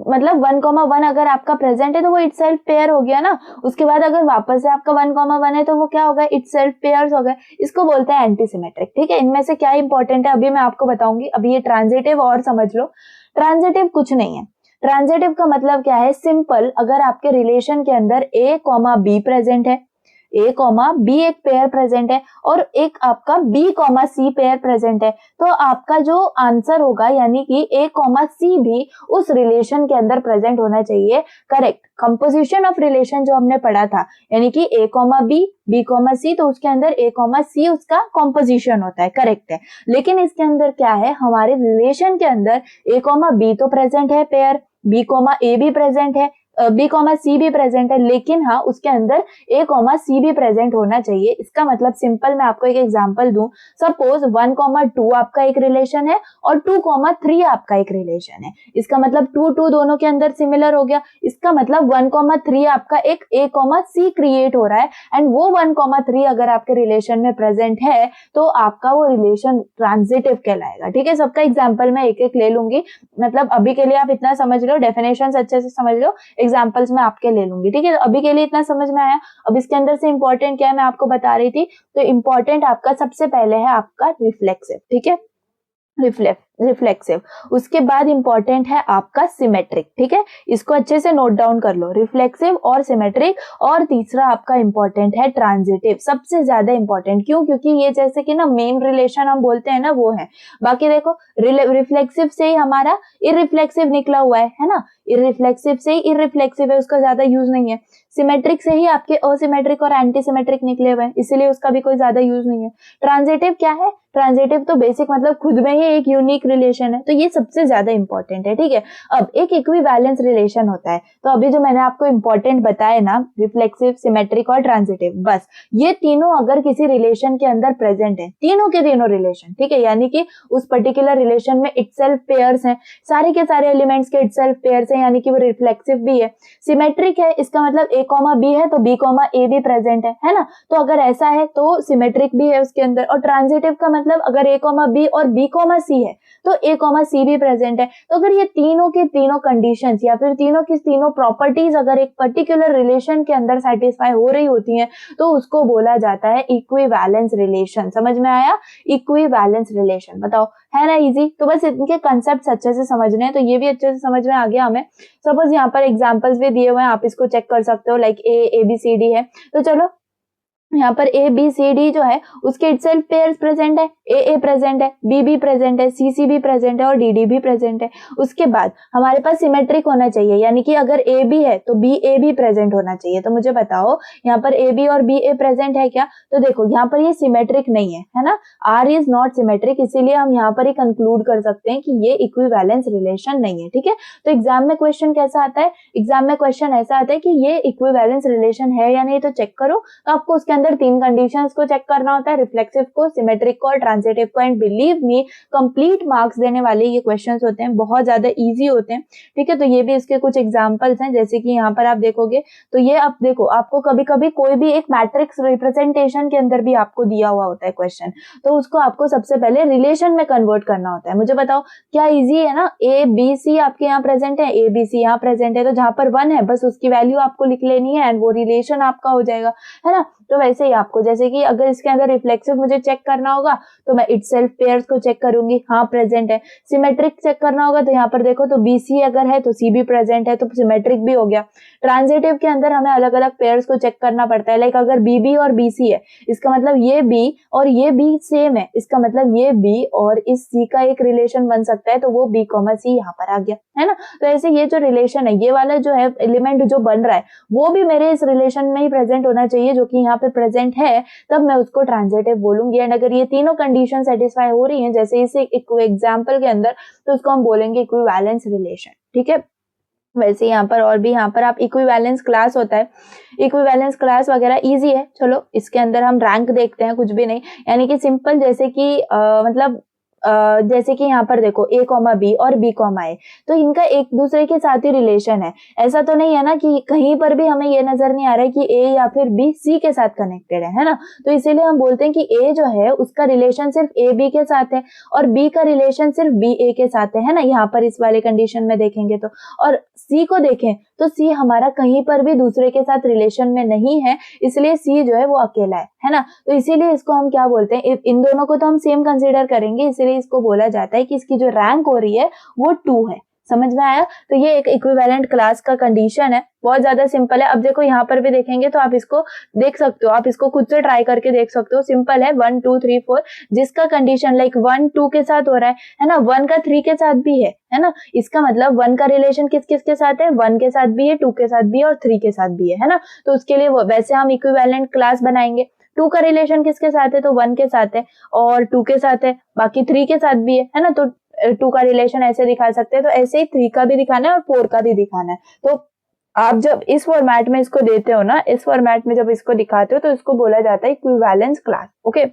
मतलब 1,1 अगर आपका प्रेजेंट है तो वो इटसेल्फ पेयर हो गया ना। उसके बाद अगर वापस से आपका 1,1 है तो वो क्या हो गया? इटसेल्फ पेयर्स हो गए। इसको बोलते हैं एंटी सिमेट्रिक। ठीक है, इनमें से क्या इंपॉर्टेंट है अभी मैं आपको बताऊंगी। अभी ये ट्रांजिटिव और समझ लो। ट्रांजिटिव कुछ नहीं है। ट्रांजिटिव का मतलब क्या है? सिंपल, अगर आपके रिलेशन के अंदर A, B प्रेजेंट है, A, B एक पेयर प्रेजेंट है और एक आपका B, C पेयर प्रेजेंट है, तो आपका जो आंसर होगा यानी कि A, C भी उस रिलेशन के अंदर प्रेजेंट होना चाहिए। करेक्ट। कंपोजिशन ऑफ रिलेशन जो हमने पढ़ा था, यानी कि A, B, C, तो उसके अंदर A, C उसका कंपोजिशन होता है। करेक्ट है। लेकिन इसके अंदर क्या है? हमारे रिलेशन के अंदर A, B तो प्रेजेंट है पेयर, B, A भी प्रेजेंट है, B, C भी प्रेजेंट है, लेकिन हाँ उसके अंदर A, C भी प्रेजेंट होना चाहिए। इसका मतलब सिंपल, मैं आपको एक एग्जांपल दूं। सपोज 1,2 आपका एक रिलेशन है और 2,3 आपका एक रिलेशन है। इसका मतलब 2 दोनों के अंदर सिमिलर हो गया। इसका मतलब 1,3 आपका एक A, C क्रिएट हो रहा है, एंड वो 1,3 अगर आपके रिलेशन में प्रेजेंट है तो आपका वो रिलेशन ट्रांजिटिव कहलाएगा। ठीक है, सबका एग्जाम्पल मैं एक एक ले लूंगी, मतलब अभी के लिए आप इतना समझ लो, डेफिनेशन अच्छे से समझ लो, एग्जाम्पल्स मैं आपके ले लूंगी। ठीक है, अभी के लिए इतना समझ में आया। अब इसके अंदर से इंपॉर्टेंट क्या है मैं आपको बता रही थी। तो इंपॉर्टेंट आपका सबसे पहले है आपका रिफ्लेक्सिव। ठीक है, रिफ्लेक्सिव। उसके बाद इंपॉर्टेंट है आपका सिमेट्रिक। ठीक है, इसको अच्छे से नोट डाउन कर लो, रिफ्लेक्सिव और सिमेट्रिक। और तीसरा आपका इंपॉर्टेंट है ट्रांजिटिव, सबसे ज्यादा इंपॉर्टेंट। क्यों? क्योंकि ये जैसे कि ना मेन रिलेशन हम बोलते हैं ना वो है। बाकी देखो रिफ्लेक्सिव से ही हमारा इररिफ्लेक्सिव निकला हुआ है ना, इररिफ्लेक्सिव से ही इररिफ्लेक्सिव है, उसका ज्यादा यूज नहीं है। सिमेट्रिक से ही आपके असिमेट्रिक और एंटी सिमेट्रिक निकले हुए हैं, इसीलिए उसका भी कोई ज्यादा यूज नहीं है। ट्रांजिटिव क्या है? ट्रांजिटिव तो बेसिक मतलब खुद में ही एक यूनिक रिलेशन है, तो ये सबसे ज्यादा इंपॉर्टेंट है। ठीक है, अब एक इक्विवेलेंस रिलेशन होता है, तो अभी जो मैंने आपको इंपॉर्टेंट बताया ना, रिफ्लेक्सिव, सिमेट्रिक और ट्रांजिटिव, बस ये तीनों अगर किसी रिलेशन के अंदर प्रेजेंट है, तीनों के तीनों रिलेशन, ठीक है, यानी कि उस पर्टिकुलर रिलेशन में इटसेल्फ पेयर्स हैं, सारे के सारे एलिमेंट्स के इटसेल्फ पेयर्स हैं, यानी कि वो रिफ्लेक्सिव भी है। सिमेट्रिक है, इसका मतलब A, B है तो B, A भी प्रेजेंट है ना, तो अगर ऐसा है तो सिमेट्रिक भी है उसके अंदर। और ट्रांजिटिव का मतलब अगर A, B और B, C है तो A, C भी प्रेजेंट है। तो अगर ये तीनों के तीनों कंडीशंस या फिर तीनों की तीनों प्रॉपर्टीज अगर एक पर्टिकुलर रिलेशन के अंदर सेटिस्फाई हो रही होती हैं तो उसको बोला जाता है इक्विवेलेंस रिलेशन। समझ में आया? Equivalence relation. बताओ, है ना इजी? तो बस इनके कंसेप्ट अच्छे से समझने हैं, तो ये भी अच्छे से समझ में आ गया हमें। सपोज यहाँ पर एग्जांपल्स भी दिए हुए हैं, आप इसको चेक कर सकते हो, लाइक ABCD है, तो चलो यहाँ पर ABCD जो है उसके इटसेल्फ पेयर्स प्रेजेंट है, AA प्रेजेंट है, BB प्रेजेंट है, CC भी प्रेजेंट है और DD भी प्रेजेंट है। उसके बाद हमारे पास सिमेट्रिक होना चाहिए, यानी कि अगर AB है तो BA भी प्रेजेंट होना चाहिए। तो मुझे बताओ यहाँ पर AB और BA प्रेजेंट है क्या? तो देखो यहाँ पर ये सिमेट्रिक नहीं है ना, R इज नॉट सिमेट्रिक, इसीलिए हम यहाँ पर ही कंक्लूड कर सकते हैं कि ये इक्विवेलेंस रिलेशन नहीं है। ठीक है, तो एग्जाम में क्वेश्चन कैसा आता है? एग्जाम में क्वेश्चन ऐसा आता है कि ये इक्विवेलेंस रिलेशन है या नहीं, तो चेक करो, तो आपको उसके अंदर अंदर 3 कंडीशंस को चेक करना होता है, रिफ्लेक्सिव को, सिमेट्रिक को और ट्रांजिटिव को। And believe me, complete marks देने वाले ये क्वेश्चंस होते हैं, बहुत ज्यादा इजी होते हैं, ठीक है। तो ये भी इसके कुछ एग्जांपल्स हैं, जैसे कि यहाँ पर आप देखोगे तो ये आप देखो, आपको कभी कभी कोई भी एक मैट्रिक्स रिप्रेजेंटेशन के अंदर भी आपको दिया हुआ होता है क्वेश्चन, तो उसको आपको सबसे पहले रिलेशन में कन्वर्ट करना होता है। मुझे बताओ क्या इजी है ना, ए बी सी आपके यहाँ प्रेजेंट है, ए बी सी यहाँ प्रेजेंट है, तो जहां पर 1 है बस उसकी वैल्यू आपको लिख लेनी है एंड वो रिलेशन आपका हो जाएगा, है ना। तो वैसे ही आपको, जैसे कि अगर इसके अंदर रिफ्लेक्सिव मुझे चेक करना होगा तो मैं इटसेल्फ पेयर्स को चेक करूंगी, हाँ प्रेजेंट है। सिमेट्रिक चेक करना होगा तो यहाँ पर देखो तो BC अगर है तो C भी प्रेजेंट है, तो सिमेट्रिक भी हो गया। ट्रांजिटिव के अंदर हमें अलग अलग पेयर्स को चेक करना पड़ता है, लाइक अगर BB और BC है, इसका मतलब ये B और ये B सेम है, इसका मतलब ये B और इस C का एक रिलेशन बन सकता है, तो वो B, C यहाँ पर आ गया, है ना। तो ऐसे ये जो रिलेशन है, ये वाला जो है एलिमेंट जो बन रहा है वो भी मेरे इस रिलेशन में ही प्रेजेंट होना चाहिए, जो कि यहाँ पे प्रेजेंट है, तब मैं उसको ट्रांजिटिव बोलूंगी। एंड अगर ये तीनों कंडीशन सेटिस्फाई हो रही हैं, जैसे इस एग्जांपल के अंदर, तो उसको हम बोलेंगे इक्विवेलेंस रिलेशन, ठीक है। वैसे यहाँ पर और भी, यहाँ पर आप इक्विवेलेंस क्लास होता है, इक्विवेलेंस क्लास वगैरह इजी है। चलो इसके अंदर हम रैंक देखते हैं, कुछ भी नहीं, यानी कि सिंपल, जैसे कि मतलब जैसे कि यहाँ पर देखो A, B और B, A, तो इनका एक दूसरे के साथ ही रिलेशन है। ऐसा तो नहीं है ना कि कहीं पर भी हमें ये नजर नहीं आ रहा है कि A या फिर B C के साथ कनेक्टेड है ना। तो इसीलिए हम बोलते हैं कि A जो है उसका रिलेशन सिर्फ A B के साथ है और B का रिलेशन सिर्फ B A के साथ है ना, यहाँ पर इस वाले कंडीशन में देखेंगे तो। और C को देखें तो C हमारा कहीं पर भी दूसरे के साथ रिलेशन में नहीं है, इसलिए C जो है वो अकेला है ना। तो इसीलिए इसको हम क्या बोलते हैं, इन दोनों को तो हम सेम कंसीडर करेंगे, इसलिए इसको बोला जाता है कि इसकी जो रैंक हो रही है वो 2 है। समझ में आया। तो ये एक इक्विवेलेंट क्लास का कंडीशन है, बहुत ज्यादा सिंपल है। अब देखो यहाँ पर भी देखेंगे तो आप इसको देख सकते हो, आप इसको खुद से ट्राई करके देख सकते हो। सिंपल है, 1 2 3 4, जिसका कंडीशन लाइक 1 2 के साथ हो रहा है ना, 1 का 3 के साथ भी है ना। इसका मतलब 1 का रिलेशन किस किस के साथ है, 1 के साथ भी है, 2 के साथ भी है और 3 के साथ भी है ना। तो उसके लिए वैसे हम इक्विवेलेंट क्लास बनाएंगे। 2 का रिलेशन किसके साथ है, तो 1 के साथ है और 2 के साथ है, बाकी 3 के साथ भी है ना। तो 2 का रिलेशन ऐसे दिखा सकते हैं, तो ऐसे ही 3 का भी दिखाना है और 4 का भी दिखाना है। तो आप जब इस फॉर्मेट में इसको देते हो ना, इस फॉर्मेट में जब इसको दिखाते हो तो इसको बोला जाता है इक्विवेलेंस क्लास। ओके,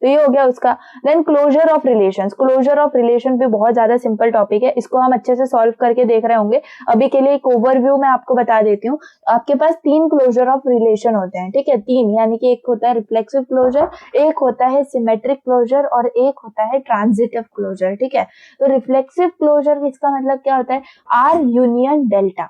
तो ये हो गया उसका। Then closure of relations, closure of relation भी बहुत ज्यादा सिंपल टॉपिक है, इसको हम अच्छे से सॉल्व करके देख रहे होंगे। अभी के लिए एक ओवरव्यू मैं आपको बता देती हूँ। आपके पास 3 क्लोजर ऑफ रिलेशन होते हैं, ठीक है, 3, यानी कि एक होता है रिफ्लेक्सिव क्लोजर, एक होता है सिमेट्रिक क्लोजर और एक होता है ट्रांजिटिव क्लोजर, ठीक है। तो रिफ्लेक्सिव क्लोजर इसका मतलब क्या होता है, R union delta,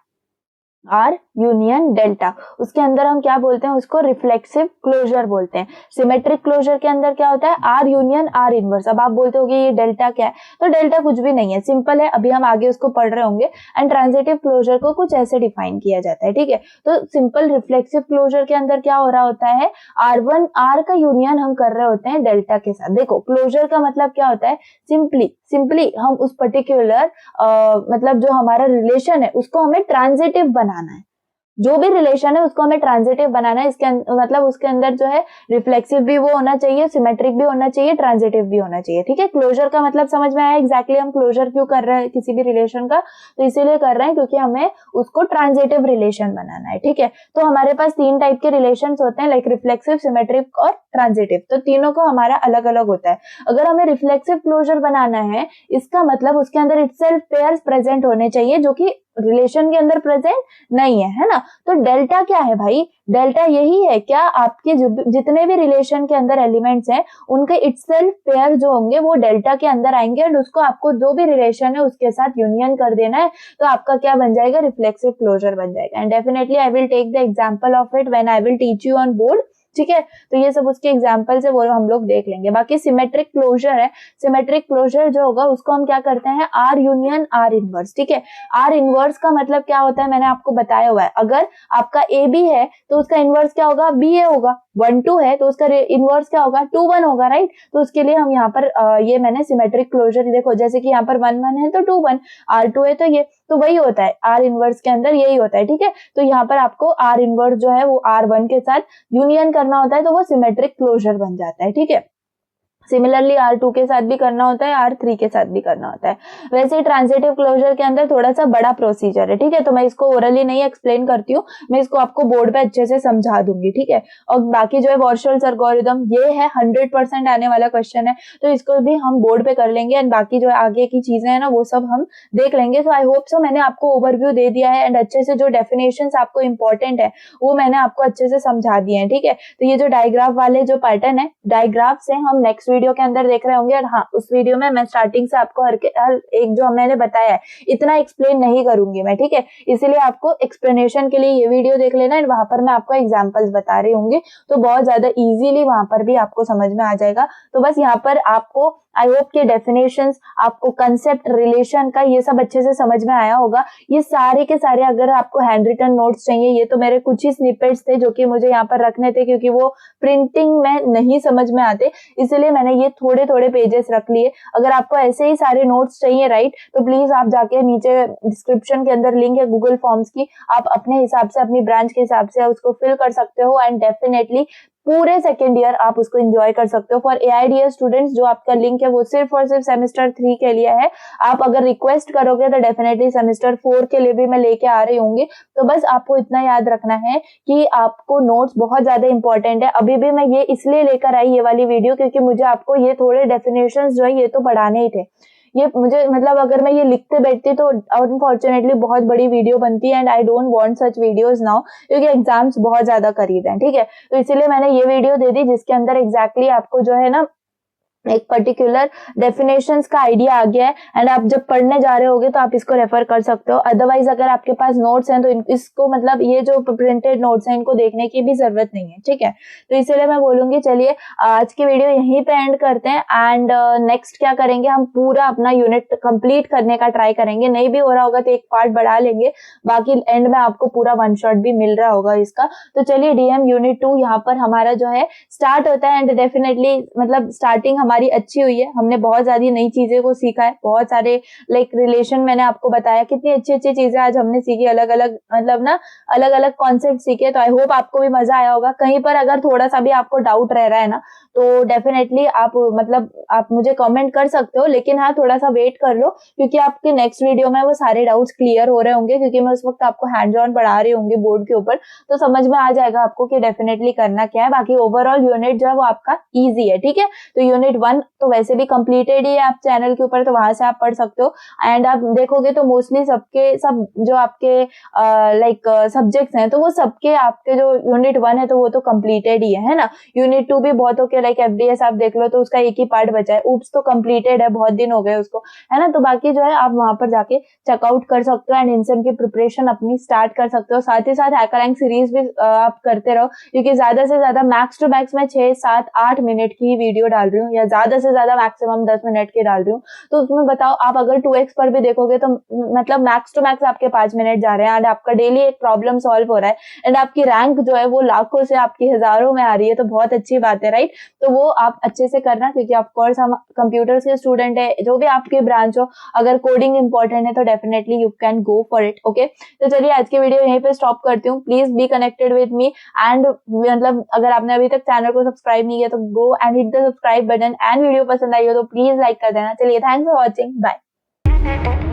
R union delta, उसके अंदर हम क्या बोलते हैं, उसको रिफ्लेक्सिव क्लोजर बोलते हैं। सिमेट्रिक क्लोजर के अंदर क्या होता है, आर यूनियन आर इनवर्स। अब आप बोलते होगे ये डेल्टा क्या है, तो डेल्टा कुछ भी नहीं है, सिंपल है, अभी हम आगे उसको पढ़ रहे होंगे। एंड ट्रांजिटिव क्लोजर को कुछ ऐसे डिफाइन किया जाता है, ठीक है। तो सिंपल रिफ्लेक्सिव क्लोजर के अंदर क्या हो रहा होता है, R1 R का यूनियन हम कर रहे होते हैं डेल्टा के साथ। देखो क्लोजर का मतलब क्या होता है, सिंपली हम उस पर्टिकुलर मतलब जो हमारा रिलेशन है उसको हमें ट्रांजिटिव बनाना है, जो भी रिलेशन है उसको हमें ट्रांजिटिव बनाना है। इसके मतलब उसके अंदर जो है रिफ्लेक्सिव भी वो होना चाहिए, सिमेट्रिक भी होना चाहिए, ट्रांजिटिव भी होना चाहिए, ठीक है। क्लोजर का मतलब समझ में आया एग्जैक्टली हम क्लोजर क्यों कर रहे हैं किसी भी रिलेशन का, तो इसीलिए कर रहे हैं क्योंकि हमें उसको ट्रांजिटिव रिलेशन बनाना है, ठीक है। तो हमारे पास 3 टाइप के रिलेशन होते हैं, लाइक रिफ्लेक्सिव, सिमेट्रिक और ट्रांजिटिव, तो तीनों को हमारा अलग अलग होता है। अगर हमें रिफ्लेक्सिव क्लोजर बनाना है, इसका मतलब उसके अंदर इटसेल्फ पेयर्स प्रेजेंट होने चाहिए, जो कि रिलेशन के अंदर प्रेजेंट नहीं है ना। तो डेल्टा क्या है भाई, डेल्टा यही है, क्या आपके जितने भी रिलेशन के अंदर एलिमेंट्स हैं उनके इटसेल्फ पेयर जो होंगे वो डेल्टा के अंदर आएंगे और उसको आपको जो भी रिलेशन है उसके साथ यूनियन कर देना है, तो आपका क्या बन जाएगा, रिफ्लेक्सिव क्लोजर बन जाएगा। And definitely I will take the example of it when I will teach you on board, ठीक है। तो ये सब उसके एग्जांपल से वो हम लोग देख लेंगे। बाकी सिमेट्रिक क्लोजर है, सिमेट्रिक क्लोजर जो होगा उसको हम क्या करते हैं, आर यूनियन आर इनवर्स, ठीक है। आर इनवर्स का मतलब क्या होता है, मैंने आपको बताया हुआ है, अगर आपका ए बी है तो उसका इनवर्स क्या होगा, बी ए होगा। 1 2 है तो उसका इनवर्स क्या होगा, 2 1 होगा, राइट। तो उसके लिए हम यहाँ पर ये मैंने सिमेट्रिक क्लोजर, देखो जैसे कि यहाँ पर 1 1 है तो 2 1, R2 है तो ये, तो वही होता है आर इनवर्स के अंदर यही होता है, ठीक है। तो यहाँ पर आपको आर इनवर्स जो है वो R1 के साथ यूनियन करना होता है, तो वो सिमेट्रिक क्लोजर बन जाता है, ठीक है। सिमिलरली R2 के साथ भी करना होता है, R3 के साथ भी करना होता है। वैसे ही ट्रांजिटिव क्लोजर के अंदर थोड़ा सा बड़ा प्रोसीजर है, ठीक है। तो मैं इसको ओरली नहीं एक्सप्लेन करती हूँ, मैं इसको आपको बोर्ड पे अच्छे से समझा दूंगी, ठीक है। और बाकी जो है वॉर्शल्स एल्गोरिथम, ये है 100% आने वाला क्वेश्चन है, तो इसको भी हम बोर्ड पे कर लेंगे। एंड बाकी जो आगे की चीजें है ना, वो सब हम देख लेंगे। तो आई होप सो मैंने आपको ओवरव्यू दे दिया है, एंड अच्छे से जो डेफिनेशंस आपको इंपॉर्टेंट है वो मैंने आपको अच्छे से समझा दिए हैं, ठीक है। तो ये जो डायग्राफ वाले जो पैटर्न है, डायग्राफ से हम नेक्स्ट वीडियो के अंदर देख रहे होंगे। और हाँ, उस वीडियो में मैं स्टार्टिंग से आपको हर एक जो मैंने बताया है इतना एक्सप्लेन नहीं करूंगी मैं, ठीक है। इसीलिए आपको एक्सप्लेनेशन के लिए ये वीडियो देख लेना, एंड वहां पर मैं आपको एग्जांपल्स बता रही होंगी, तो बहुत ज्यादा इजीली वहां पर भी आपको समझ में आ जाएगा। तो बस यहाँ पर आपको आई होप के डेफिनेशंस, आपको कंसेप्ट, रिलेशन का ये सब अच्छे से समझ में आया होगा। ये सारे के सारे, अगर आपको हैंड रिटन नोट्स चाहिए, ये तो मेरे कुछ ही स्निपेट्स थे जो कि मुझे यहाँ पर रखने थे, क्योंकि वो प्रिंटिंग में नहीं समझ में आते, इसलिए मैंने ये थोड़े थोड़े पेजेस रख लिए। अगर आपको ऐसे ही सारे नोट्स चाहिए राइट, तो प्लीज आप जाके नीचे डिस्क्रिप्शन के अंदर लिंक है गूगल फॉर्म्स की, आप अपने हिसाब से, अपनी ब्रांच के हिसाब से उसको फिल कर सकते हो, एंड डेफिनेटली पूरे सेकेंड ईयर आप उसको एंजॉय कर सकते हो। फॉर AIDS स्टूडेंट्स, जो आपका लिंक है वो सिर्फ और सिर्फ सेमेस्टर 3 के लिए है। आप अगर रिक्वेस्ट करोगे तो डेफिनेटली सेमेस्टर 4 के लिए भी मैं लेके आ रही होंगी। तो बस आपको इतना याद रखना है कि आपको नोट्स बहुत ज्यादा इंपॉर्टेंट है। अभी भी मैं ये इसलिए लेकर आई ये वाली वीडियो, क्योंकि मुझे आपको ये थोड़े डेफिनेशंस जो है ये तो पढ़ाने ही थे। ये मुझे मतलब अगर मैं ये लिखते बैठती तो अनफॉर्चुनेटली बहुत बड़ी वीडियो बनती है, and I don't want such videos now, क्योंकि एग्जाम्स बहुत ज्यादा करीब हैं, ठीक है। तो इसीलिए मैंने ये वीडियो दे दी, जिसके अंदर एग्जैक्टली आपको जो है ना एक पर्टिकुलर डेफिनेशंस का आइडिया आ गया है, एंड आप जब पढ़ने जा रहे होगे तो आप इसको रेफर कर सकते हो। अदरवाइज अगर आपके पास नोट्स हैं तो इसको मतलब ये जो प्रिंटेड नोट्स हैं इनको देखने की भी जरूरत नहीं है, ठीक है। तो इसीलिए मैं बोलूंगी चलिए आज की वीडियो यहीं पे एंड करते हैं, एंड नेक्स्ट क्या करेंगे, हम पूरा अपना यूनिट कंप्लीट करने का ट्राई करेंगे। नहीं भी हो रहा होगा तो एक पार्ट बढ़ा लेंगे, बाकी एंड में आपको पूरा वन शॉट भी मिल रहा होगा इसका। तो चलिए DM यूनिट 2 यहाँ पर हमारा जो है स्टार्ट होता है, एंड डेफिनेटली मतलब स्टार्टिंग हमारी अच्छी हुई है। हमने बहुत सारी नई चीजें को सीखा है, बहुत सारे लाइक रिलेशन मैंने आपको बताया, कितनी अच्छी अच्छी चीजें आज हमने सीखी, अलग अलग मतलब ना अलग अलग कॉन्सेप्ट सीखे। तो आई होप आपको भी मजा आया होगा। कहीं पर अगर थोड़ा सा भी आपको डाउट रह रहा है ना, तो डेफिनेटली आप मतलब आप मुझे कमेंट कर सकते हो, लेकिन हाँ थोड़ा सा वेट कर लो, क्योंकि आपके नेक्स्ट वीडियो में वो सारे डाउट्स क्लियर हो रहे होंगे, क्योंकि मैं उस वक्त आपको हैंड्स ऑन पढ़ा रही होंगी बोर्ड के ऊपर, तो समझ में आ जाएगा आपको कि डेफिनेटली करना क्या है। बाकी ओवरऑल यूनिट जो है वो आपका ईजी है, ठीक है। तो यूनिट 1 तो वैसे भी कंप्लीटेड ही है आप चैनल के ऊपर, तो वहां से आप पढ़ सकते हो। एंड आप देखोगे तो मोस्टली सब जो आपके लाइक सब्जेक्ट्स हैं, तो वो सबके आपके जो यूनिट 1 है तो वो तो कंप्लीटेड ही है ना। यूनिट 2 भी बहुत ओके, लाइक FDS आप देख लो तो उसका एक ही पार्ट बचा है, ऊप्स तो कंप्लीटेड है, बहुत दिन हो गए उसको, है ना। तो बाकी जो है आप वहां पर जाके चेकआउट कर सकते हो, एंड इनसेम की प्रिपरेशन अपनी स्टार्ट कर सकते हो। साथ ही साथ हैकर रैंक सीरीज भी आप करते रहो, क्योंकि ज्यादा से ज्यादा मैक्स टू मैक्स मैं 6, 7, 8 मिनट की वीडियो डाल रही हूँ, या ज्यादा से ज्यादा मैक्सिमम 10 मिनट की डाल रही हूँ। तो उसमें बताओ आप अगर 2x पर भी देखोगे तो मतलब मैक्स टू मैक्स आपके 5 मिनट जा रहे हैं, एंड आपका डेली एक प्रॉब्लम सॉल्व हो रहा है, एंड आपकी रैंक जो है वो लाखों से आपकी हजारों में आ रही है, तो बहुत अच्छी बात है राइट। तो वो आप अच्छे से करना, क्योंकि ऑफ कोर्स हम कंप्यूटर्स के स्टूडेंट है, जो भी आपकी ब्रांच हो, अगर कोडिंग इंपॉर्टेंट है तो definitely you can go for it, okay. तो चलिए आज की वीडियो यहीं पे स्टॉप करती हूँ। Please be connected with me, and मतलब अगर आपने अभी तक चैनल को सब्सक्राइब नहीं किया तो go and hit the subscribe button, and video पसंद आई हो तो प्लीज लाइक कर देना। चलिए थैंक्स फॉर वॉचिंग, बाय।